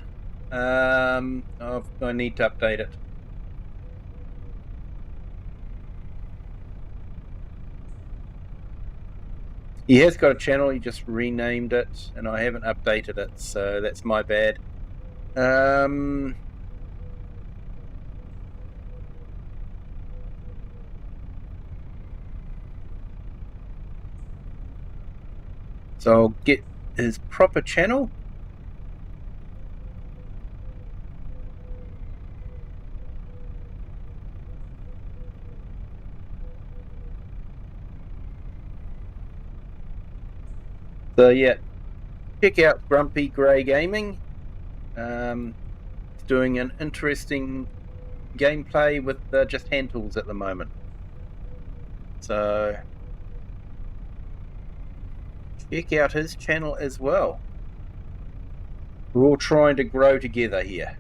I need to update it. He has got a channel, he just renamed it, and I haven't updated it, so that's my bad. So I'll get his proper channel. So yeah, check out Grumpy Grey Gaming. It's doing an interesting gameplay with just hand tools at the moment. So check out his channel as well. We're all trying to grow together here.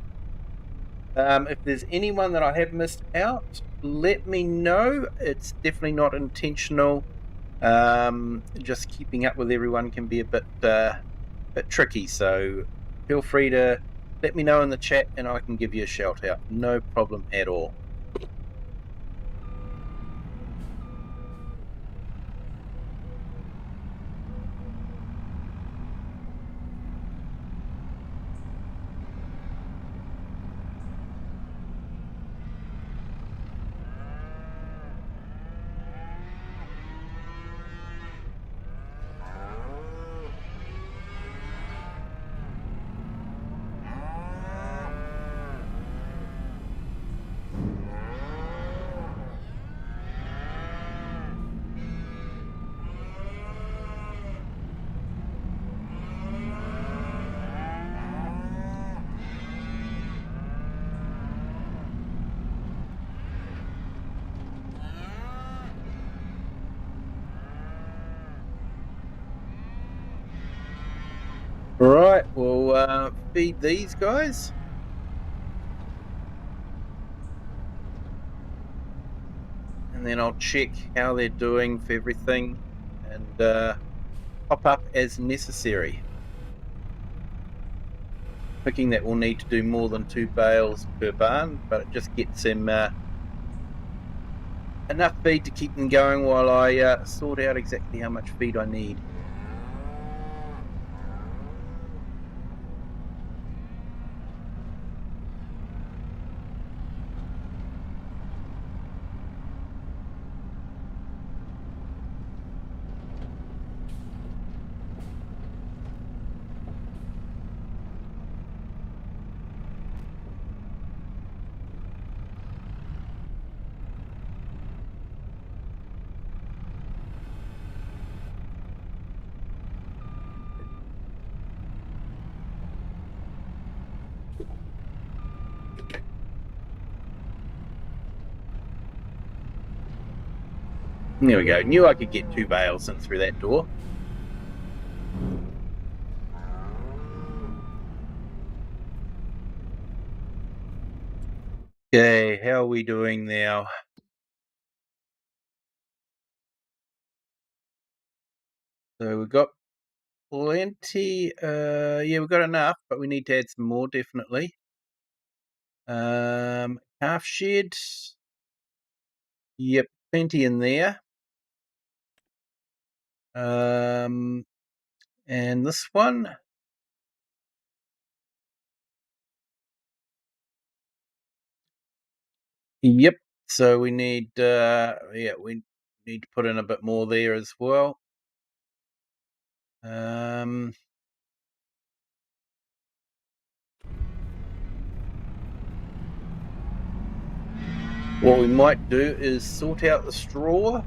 If there's anyone that I have missed out, let me know. It's definitely not intentional. Just keeping up with everyone can be a bit tricky, so feel free to let me know in the chat and I can give you a shout out. No problem at all. Alright, we'll feed these guys. And then I'll check how they're doing for everything and pop up as necessary. Thinking that we'll need to do more than 2 bales per barn, but it just gets them enough feed to keep them going while I sort out exactly how much feed I need. There we go. Knew I could get 2 bales in through that door. Okay, how are we doing now? So we've got plenty. Yeah, we've got enough, but we need to add some more, definitely. Calf shed. Yep, plenty in there. And this one. Yep. So we need, we need to put in a bit more there as well. What we might do is sort out the straw.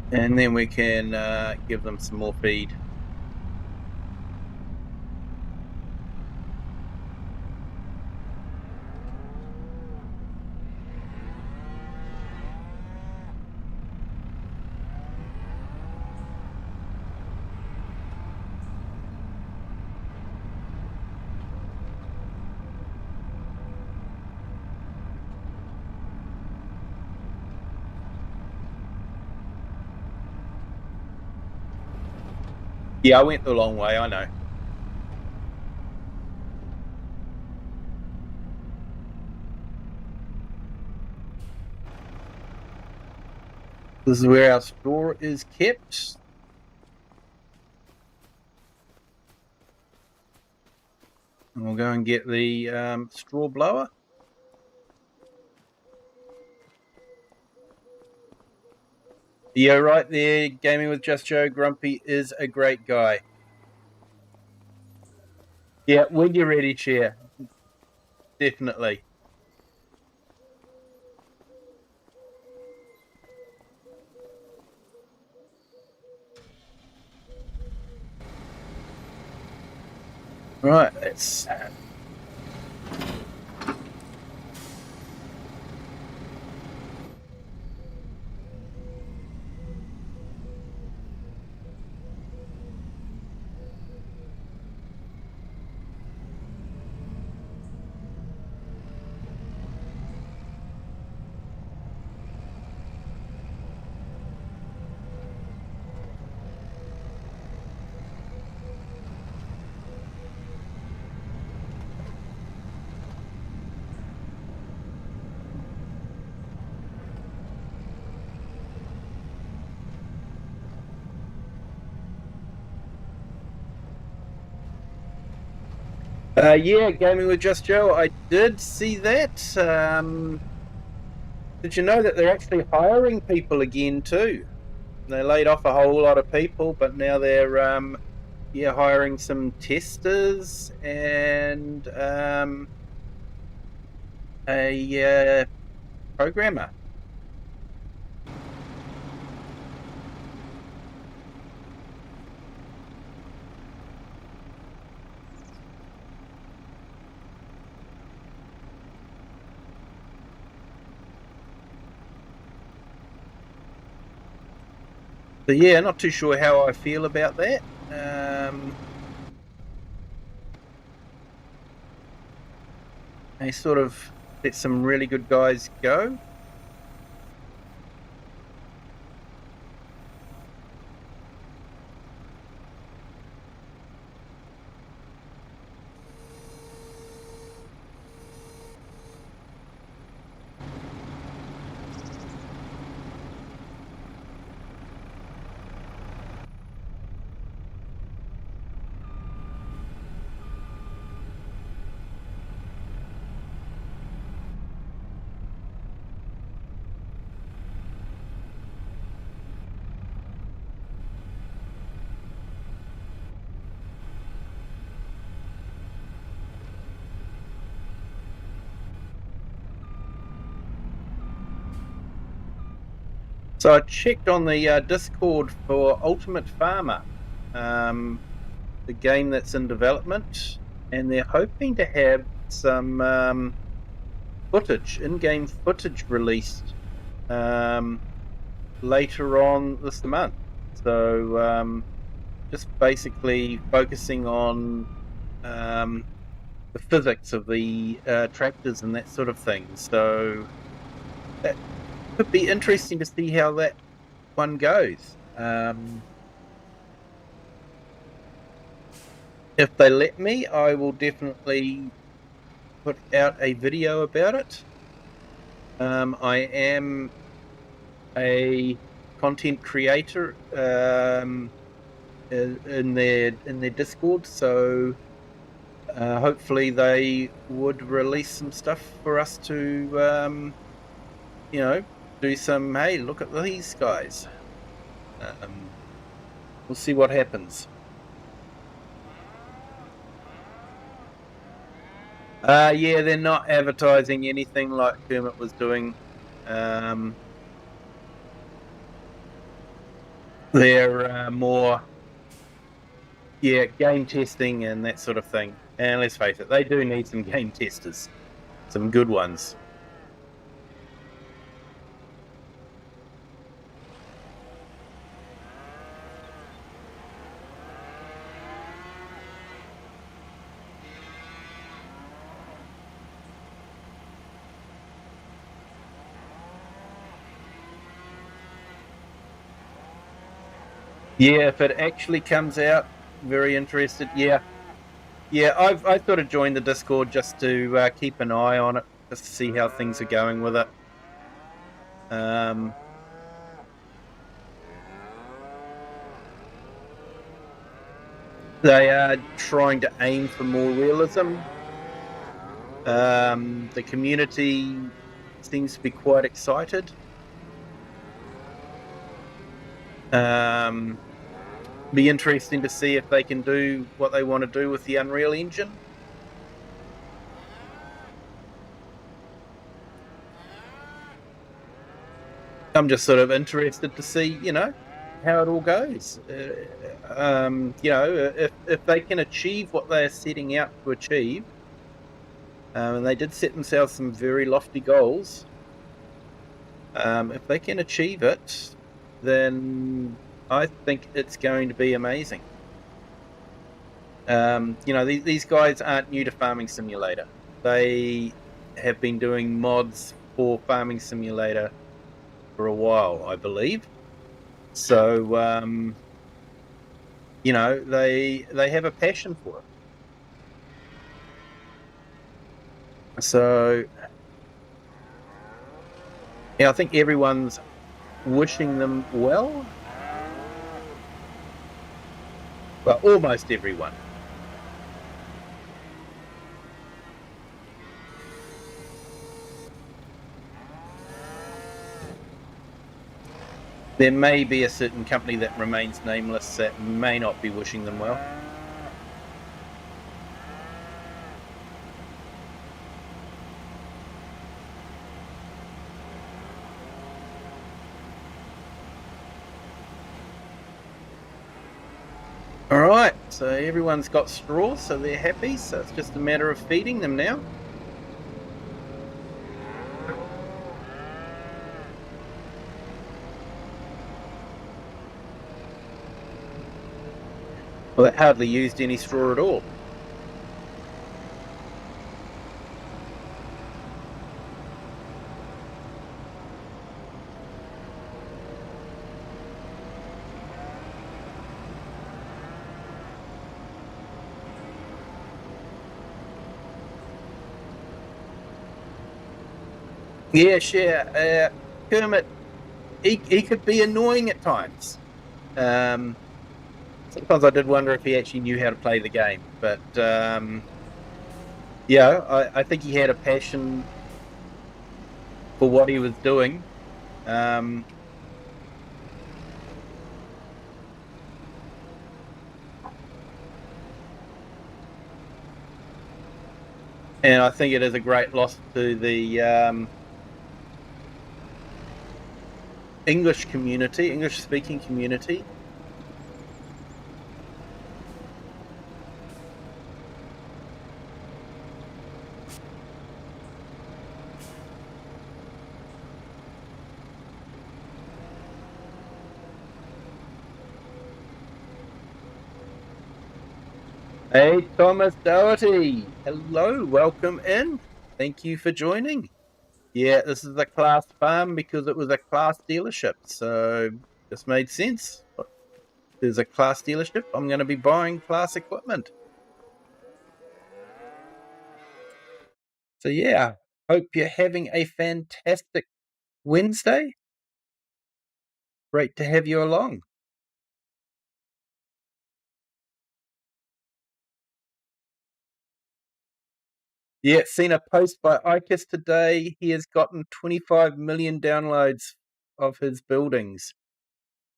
And then we can give them some more feed. Yeah, I went the long way, I know. This is where our straw is kept. And we'll go and get the straw blower. Yeah, right there. Gaming with Just Joe. Grumpy is a great guy. Yeah, when you're ready, Chair. Definitely. Right, let's. Yeah, Gaming with Just Joe. I did see that. Did you know that they're actually hiring people again too? They laid off a whole lot of people, but now they're hiring some testers and a programmer. So yeah, not too sure how I feel about that. They sort of let some really good guys go. So I checked on the Discord for Ultimate Farmer, the game that's in development, and they're hoping to have some footage, in-game footage released later on this month. So just basically focusing on the physics of the tractors and that sort of thing. So that could be interesting to see how that one goes. If they let me, I will definitely put out a video about it. I am a content creator in their Discord, so hopefully they would release some stuff for us to do some, hey, look at these guys. We'll see what happens. Yeah, they're not advertising anything like Kermit was doing. They're more, game testing and that sort of thing. And let's face it, they do need some game testers, some good ones. Yeah, if it actually comes out, very interested. Yeah, I sort of joined the Discord just to keep an eye on it, just to see how things are going with it. They are trying to aim for more realism. The community seems to be quite excited. Be interesting to see if they can do what they want to do with the Unreal Engine. I'm just sort of interested to see, how it all goes. If they can achieve what they're setting out to achieve, and they did set themselves some very lofty goals. If they can achieve it, then I think it's going to be amazing. These guys aren't new to Farming Simulator. They have been doing mods for Farming Simulator for a while, I believe. So, they have a passion for it. So, yeah, I think everyone's wishing them well. Well, almost everyone. There may be a certain company that remains nameless that may not be wishing them well. Alright, so everyone's got straw, so they're happy, so it's just a matter of feeding them now. Well, it hardly used any straw at all. Yeah, sure. Kermit, he could be annoying at times. Sometimes I did wonder if he actually knew how to play the game, but yeah, I think he had a passion for what he was doing. Um, and I think it is a great loss to the English community, English speaking community. Hey, Thomas Doherty. Hello, welcome in. Thank you for joining. Yeah, this is a class farm because it was a class dealership, so this made sense. There's a class dealership. I'm going to be buying class equipment. So yeah, hope you're having a fantastic Wednesday. Great to have you along. Yeah, seen a post by ICAS today. He has gotten 25 million downloads of his buildings.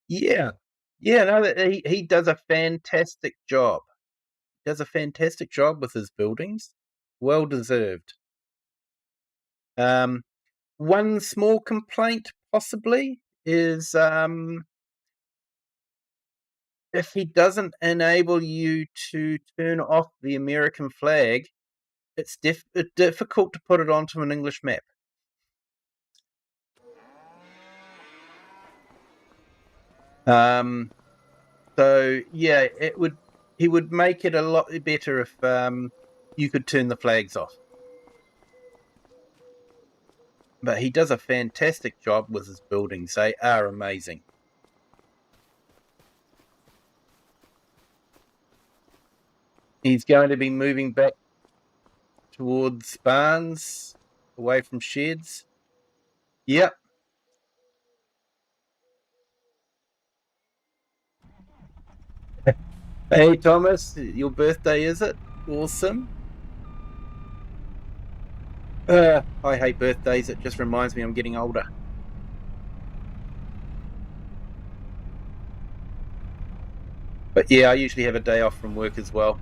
Yeah. Yeah, no, he does a fantastic job. Does a fantastic job with his buildings. Well deserved. One small complaint possibly is if he doesn't enable you to turn off the American flag, it's difficult to put it onto an English map. So yeah, he would make it a lot better if you could turn the flags off. But he does a fantastic job with his buildings. They are amazing. He's going to be moving back towards barns, away from sheds. Yep. Hey, Thomas, your birthday, is it? Awesome. I hate birthdays. It just reminds me I'm getting older. But yeah, I usually have a day off from work as well.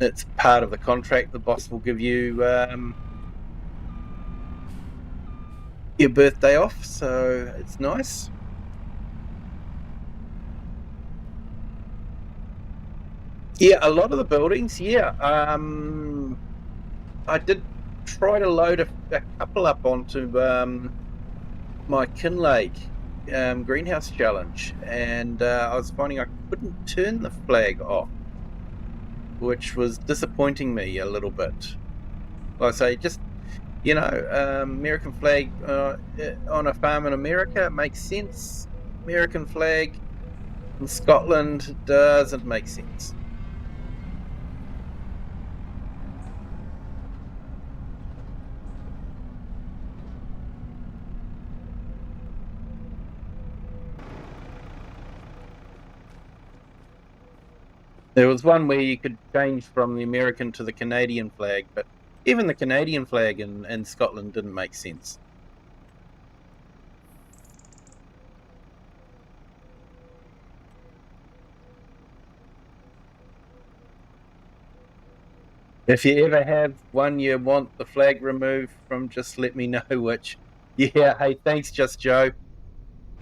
It's part of the contract. The boss will give you your birthday off, so it's nice. Yeah, a lot of the buildings, yeah. I did try to load a couple up onto my Kinlake greenhouse challenge, and I was finding I couldn't turn the flag off, which was disappointing me a little bit. Like I say, just American flag on a farm in America makes sense. American flag in Scotland doesn't make sense. There was one where you could change from the American to the Canadian flag, but even the Canadian flag in Scotland didn't make sense. If you ever have one you want the flag removed from, just let me know which. Yeah, hey, thanks, Just Joe.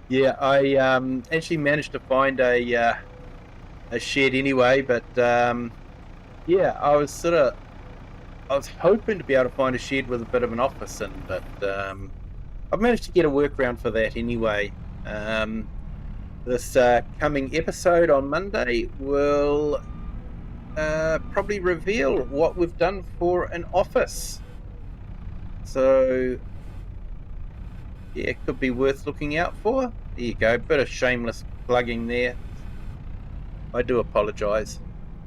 Yeah, I actually managed to find a shed anyway, but yeah, I was hoping to be able to find a shed with a bit of an office in, but I've managed to get a workaround for that anyway. This coming episode on Monday will probably reveal what we've done for an office. So, yeah, it could be worth looking out for. There you go, bit of shameless plugging there. I do apologise.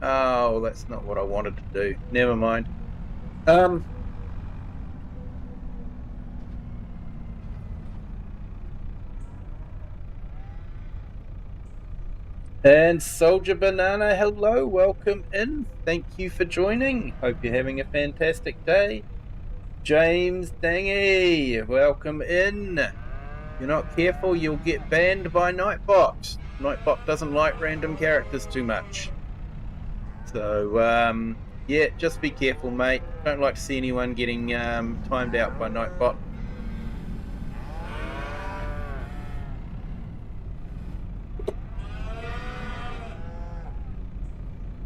Oh, that's not what I wanted to do. Never mind. And Soldier Banana, hello, welcome in. Thank you for joining. Hope you're having a fantastic day. James Dangy, welcome in. If you're not careful, you'll get banned by Nightbot. Nightbot doesn't like random characters too much. So, yeah, just be careful, mate. Don't like to see anyone getting timed out by Nightbot.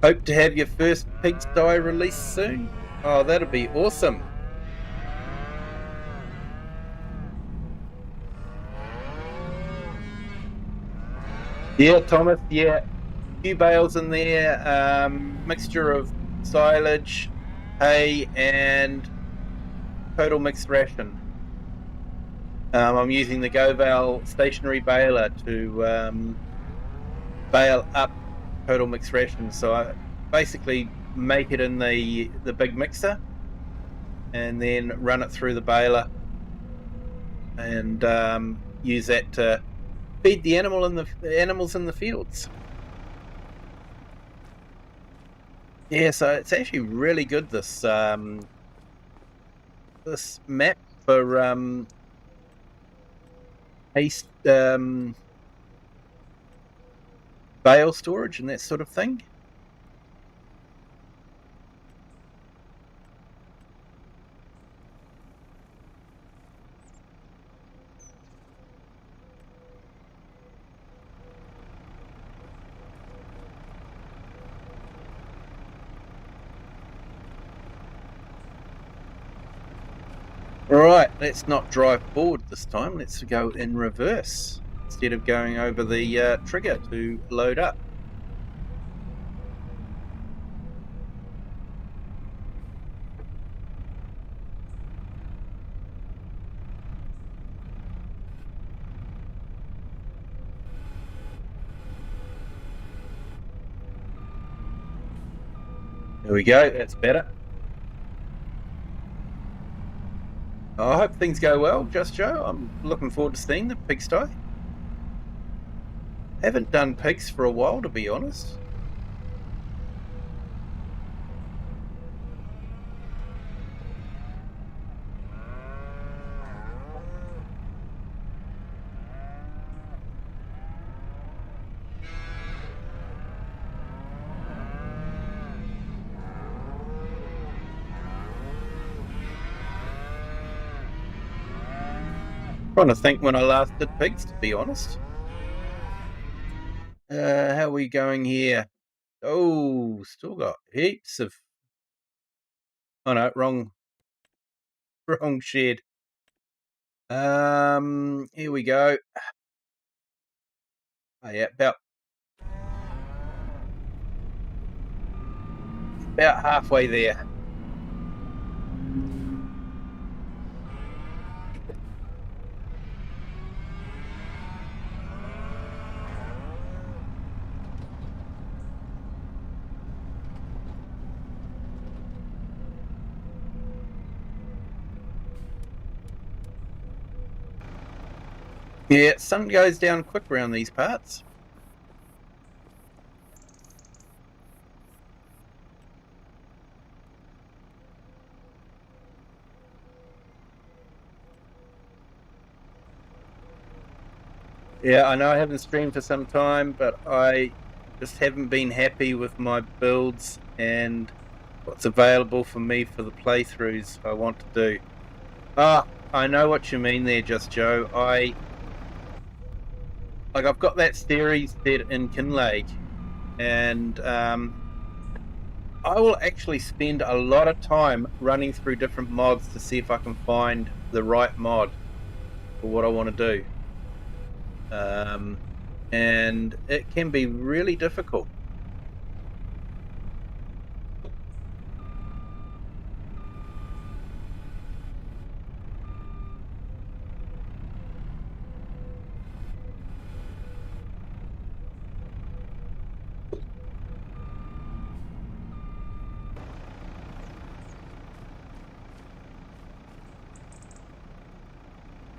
Hope to have your first pigsty released soon. Oh, that'll be awesome. Yeah, Thomas, yeah. A few bales in there, mixture of silage, hay, and total mixed ration. I'm using the GoVal stationary baler to bale up total mixed ration. So I basically make it in the big mixer and then run it through the baler and use that to feed the animals in the fields. Yeah, so it's actually really good, this this map for haste bale storage and that sort of thing. Alright, let's not drive forward this time, let's go in reverse instead of going over the trigger to load up. There we go, that's better. I hope things go well, Just Joe. I'm looking forward to seeing the pigsty. Haven't done pigs for a while, to be honest. Trying to think when I last did pigs, to be honest. How are we going here? Oh, still got heaps of... Oh no, wrong shed. Here we go. Oh yeah, about halfway there. Yeah, sun goes down quick around these parts. Yeah, I know I haven't streamed for some time, but I just haven't been happy with my builds and what's available for me for the playthroughs I want to do. Ah, I know what you mean there, Just Joe. I've got that series set in Kinlake, and I will actually spend a lot of time running through different mods to see if I can find the right mod for what I want to do. and it can be really difficult.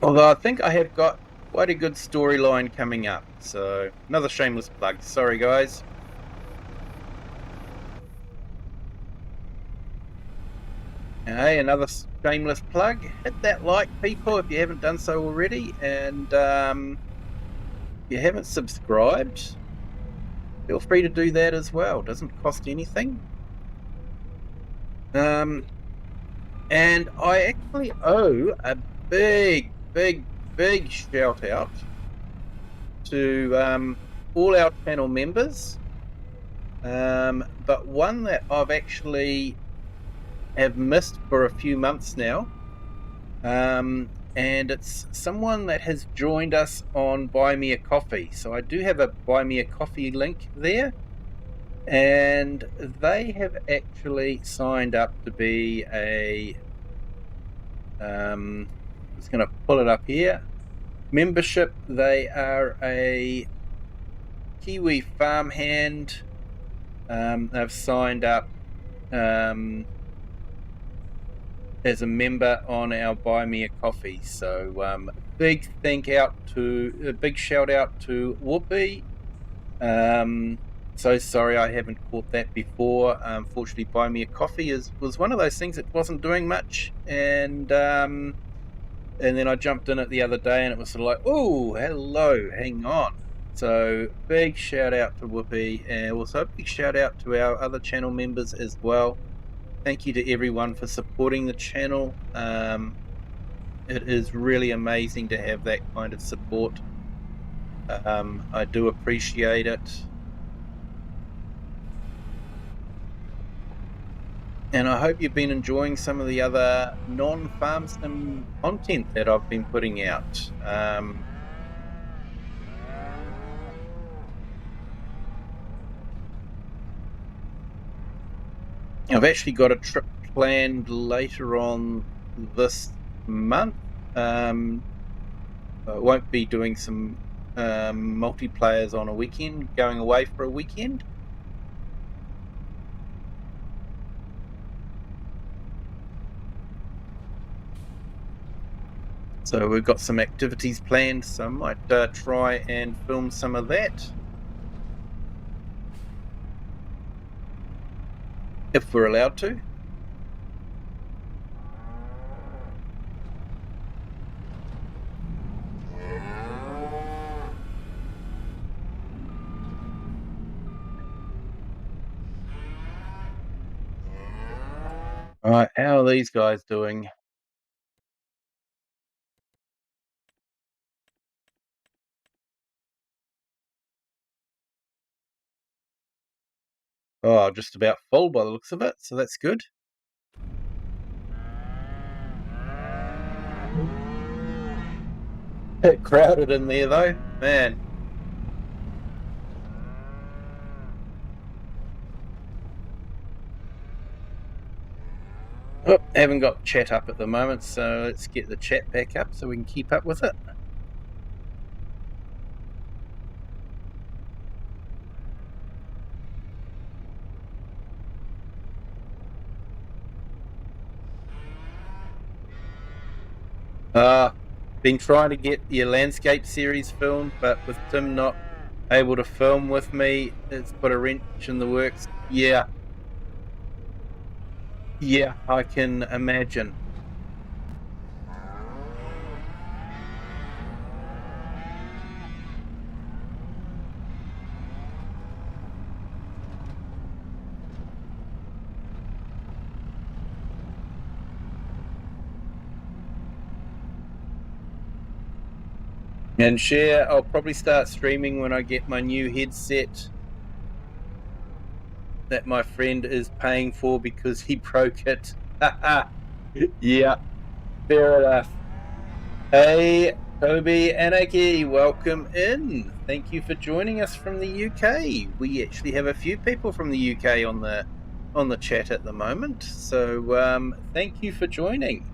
Although I think I have got quite a good storyline coming up. So another shameless plug. Sorry, guys. Hey, another shameless plug. Hit that like, people, if you haven't done so already. And if you haven't subscribed, feel free to do that as well. It doesn't cost anything. And I actually owe a big shout out to all our channel members, but one that I've actually have missed for a few months now, and it's someone that has joined us on Buy Me a Coffee. So I do have a Buy Me a Coffee link there, and they have actually signed up to be a I'm just going to pull it up here. Membership. They are a Kiwi farmhand. They've signed up as a member on our Buy Me a Coffee. So big shout out to Whoopi. So sorry I haven't caught that before. Fortunately, Buy Me a Coffee was one of those things that wasn't doing much, and then I jumped in it the other day, and it was sort of like, oh, hello, hang on. So big shout out to Whoopi, and also a big shout out to our other channel members as well. Thank you to everyone for supporting the channel. It is really amazing to have that kind of support. I do appreciate it. And I hope you've been enjoying some of the other non-farm sim content that I've been putting out. I've actually got a trip planned later on this month. I won't be doing some multiplayers on a weekend, going away for a weekend. So we've got some activities planned, so I might try and film some of that, if we're allowed to. Alright, how are these guys doing? Oh, just about full by the looks of it, so that's good. Bit crowded in there though, man. Oh, haven't got chat up at the moment, so let's get the chat back up so we can keep up with it. Been trying to get your landscape series filmed, but with Tim not able to film with me, it's put a wrench in the works. Yeah, I can imagine. And share, I'll probably start streaming when I get my new headset that my friend is paying for because he broke it. Yeah, fair enough. Hey, Toby Anarchy, welcome in. Thank you for joining us from the UK. We actually have a few people from the UK on the chat at the moment, so thank you for joining.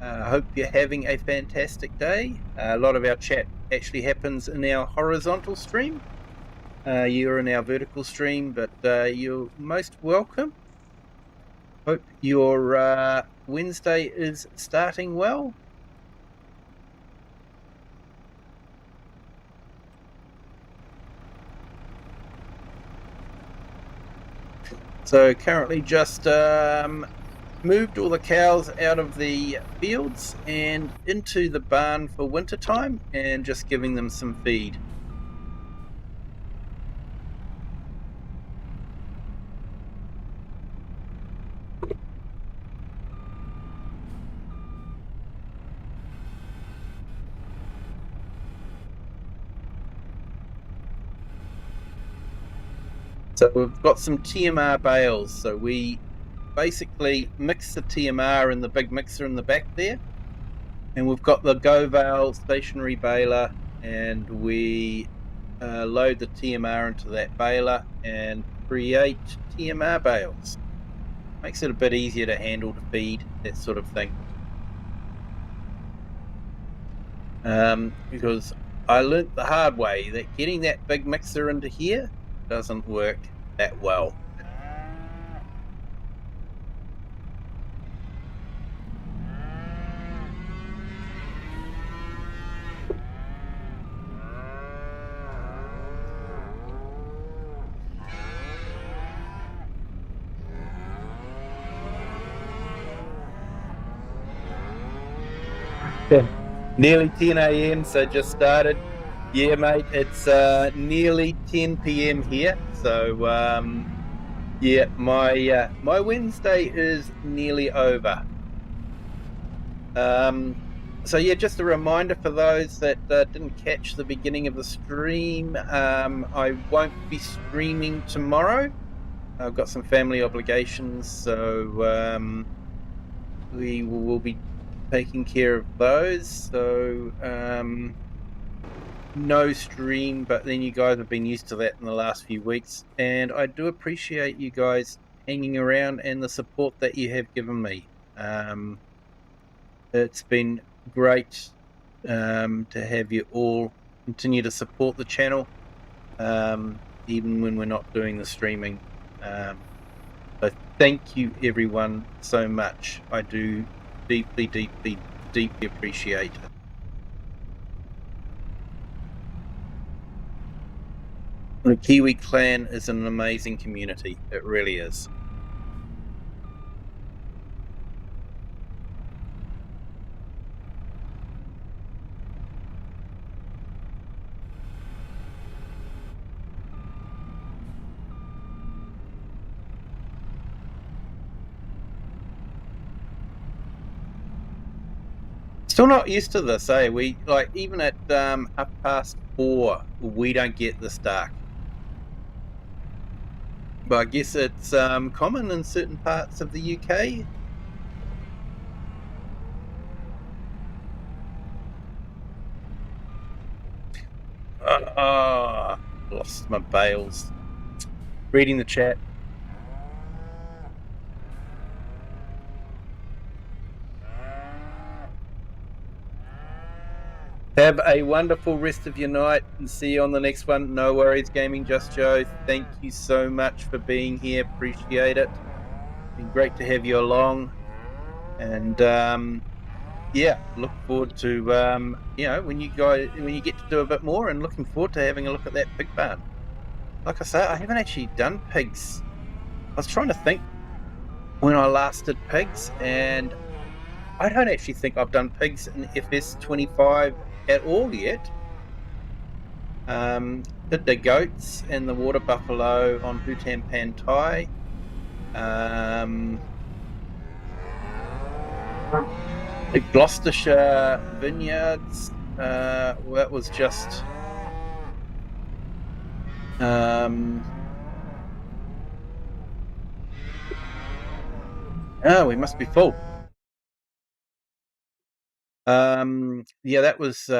I hope you're having a fantastic day. A lot of our chat actually happens in our horizontal stream. You're in our vertical stream, but you're most welcome. Hope your Wednesday is starting well. So currently just moved all the cows out of the fields and into the barn for winter time and just giving them some feed. So we've got some TMR bales. So we basically mix the TMR in the big mixer in the back there. And we've got the Go Bale stationary baler, and we load the TMR into that baler and create TMR bales. Makes it a bit easier to handle, to feed, that sort of thing. Because I learnt the hard way that getting that big mixer into here doesn't work that well. Nearly 10 a.m, so just started. Yeah, mate, it's nearly 10 p.m. here. So, yeah, my Wednesday is nearly over. So yeah, just a reminder for those that didn't catch the beginning of the stream, I won't be streaming tomorrow. I've got some family obligations, so we will be taking care of those. So no stream, but then you guys have been used to that in the last few weeks, and I do appreciate you guys hanging around and the support that you have given me. It's been great to have you all continue to support the channel, even when we're not doing the streaming. So thank you everyone so much. I do deeply, deeply, deeply appreciate it. The Kiwi clan is an amazing community. It really is. Still not used to this, eh? We like even at 4:30, we don't get this dark. But I guess it's common in certain parts of the UK. Lost my bales. Reading the chat. Have a wonderful rest of your night and see you on the next one. No worries, Gaming Just Joe. Thank you so much for being here. Appreciate it. Been great to have you along. And yeah, look forward to when you get to do a bit more, and looking forward to having a look at that pig barn. Like I say, I haven't actually done pigs. I was trying to think when I last did pigs, and I don't actually think I've done pigs in FS25 at all yet. Did the goats and the water buffalo on Hutan Pantai. The Gloucestershire vineyards. That was just. Oh, we must be full. Yeah, that was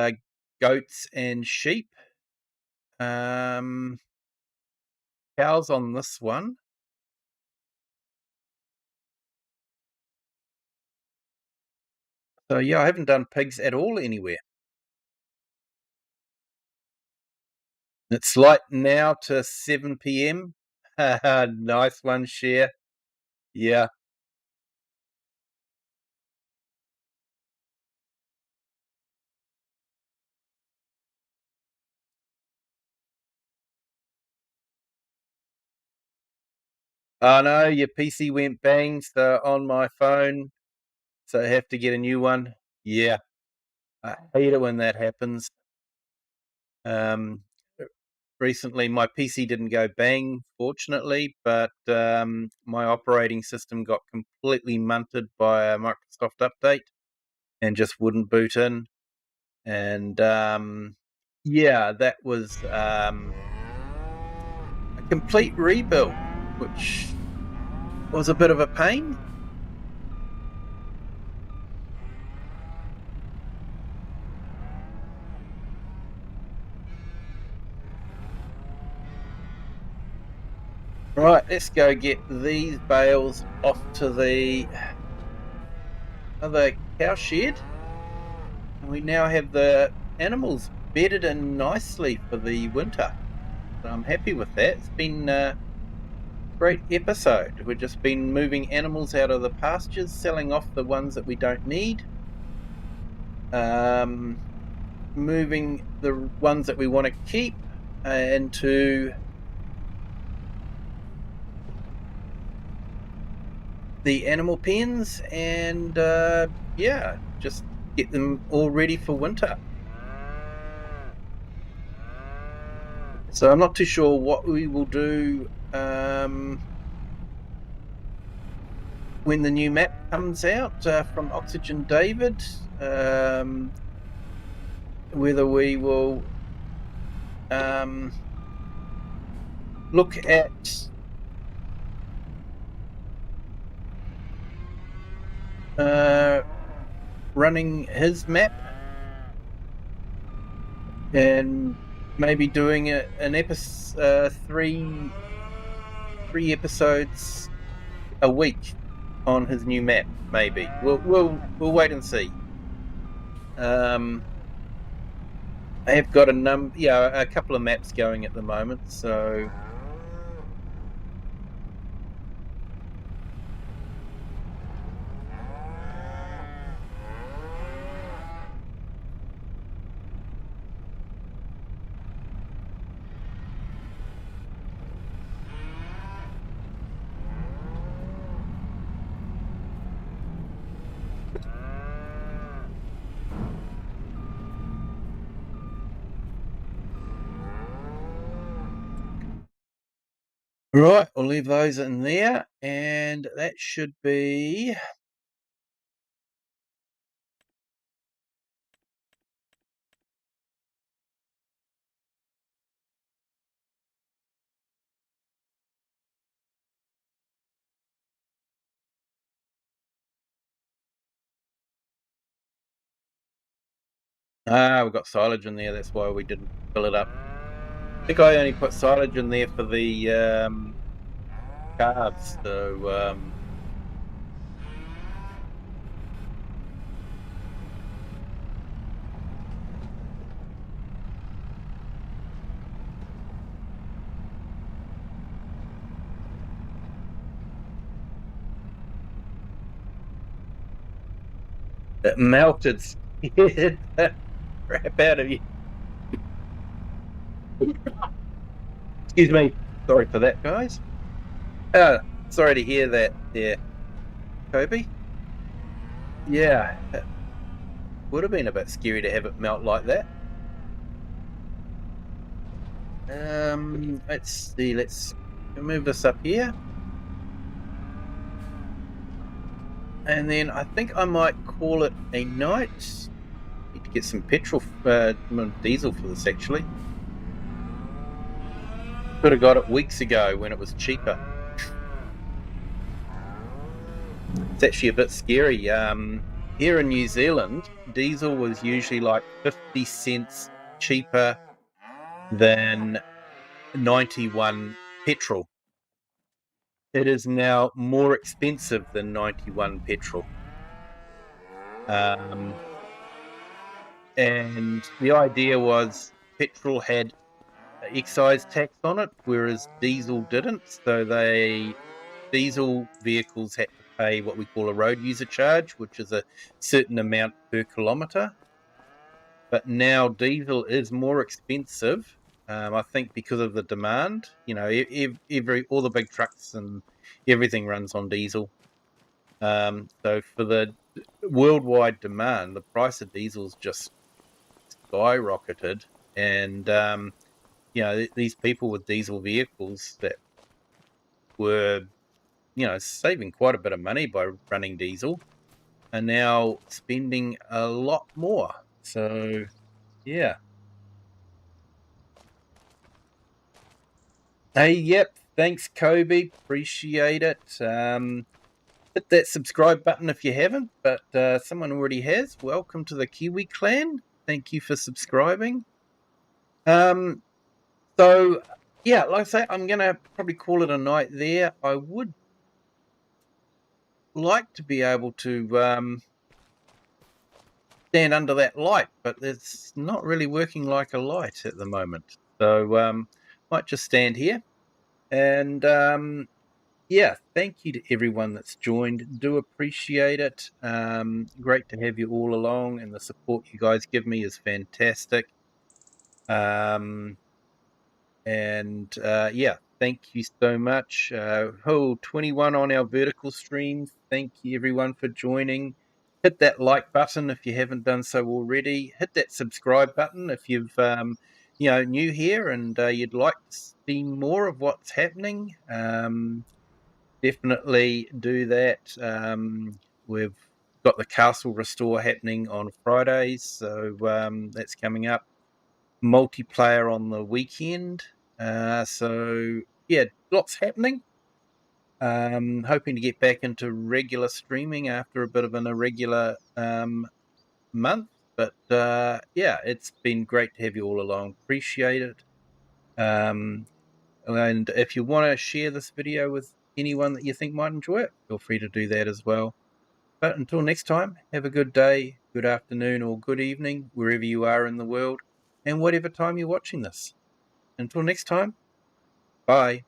goats and sheep. Cows on this one. So yeah, I haven't done pigs at all anywhere. It's light now to 7 p.m. Nice one, Share. Yeah. Oh no, your PC went bang, so on my phone, so I have to get a new one. Yeah, I hate it when that happens. Um, Recently, my PC didn't go bang, fortunately, but my operating system got completely munted by a Microsoft update and just wouldn't boot in. And yeah, that was a complete rebuild, which was a bit of a pain. Right, let's go get these bales off to the other cow shed. And we now have the animals bedded in nicely for the winter. So I'm happy with that. It's been a great episode. We've just been moving animals out of the pastures, selling off the ones that we don't need. Moving the ones that we want to keep into the animal pens, and yeah, just get them all ready for winter. So I'm not too sure what we will do when the new map comes out from Oxygen David. Whether we will look at running his map and maybe doing an episode, three episodes a week on his new map. Maybe we'll wait and see. I have got a couple of maps going at the moment, so right, we'll leave those in there, and that should be we've got silage in there, that's why we didn't fill it up. I think I only put silage in there for the calves, so it melted, scared the crap out of you. Excuse me. Sorry for that, guys. Sorry to hear that there, Kobe. Yeah, it would have been a bit scary to have it melt like that. Let's see. Let's move this up here. And then I think I might call it a night. Need to get some petrol, diesel for this actually. Could have got it weeks ago when it was cheaper. It's actually a bit scary. here in New Zealand, diesel was usually like 50 cents cheaper than 91 petrol. It is now more expensive than 91 petrol. And the idea was petrol had excise tax on it, whereas diesel didn't. So diesel vehicles had to pay what we call a road user charge, which is a certain amount per kilometre. But now diesel is more expensive. I think because of the demand. You know, all the big trucks and everything runs on diesel. So for the worldwide demand, the price of diesel's just skyrocketed, and these people with diesel vehicles that were saving quite a bit of money by running diesel are now spending a lot more. So yeah. Hey, yep. Thanks, Kobe. Appreciate it. Hit that subscribe button if you haven't, but someone already has. Welcome to the Kiwi clan. Thank you for subscribing. So yeah, like I say, I'm gonna probably call it a night there. I would like to be able to stand under that light, but it's not really working like a light at the moment. So might just stand here. And yeah, thank you to everyone that's joined. Do appreciate it. Great to have you all along, and the support you guys give me is fantastic. Yeah, thank you so much. 21 on our vertical stream. Thank you everyone for joining. Hit that like button if you haven't done so already. Hit that subscribe button if you've new here and you'd like to see more of what's happening. Definitely do that. We've got the castle restore happening on Fridays, so that's coming up. Multiplayer on the weekend. So yeah, lots happening. Hoping to get back into regular streaming after a bit of an irregular month. But yeah, it's been great to have you all along. Appreciate it. And if you want to share this video with anyone that you think might enjoy it, feel free to do that as well. But until next time, have a good day, good afternoon, or good evening, wherever you are in the world, and whatever time you're watching this. Until next time, bye.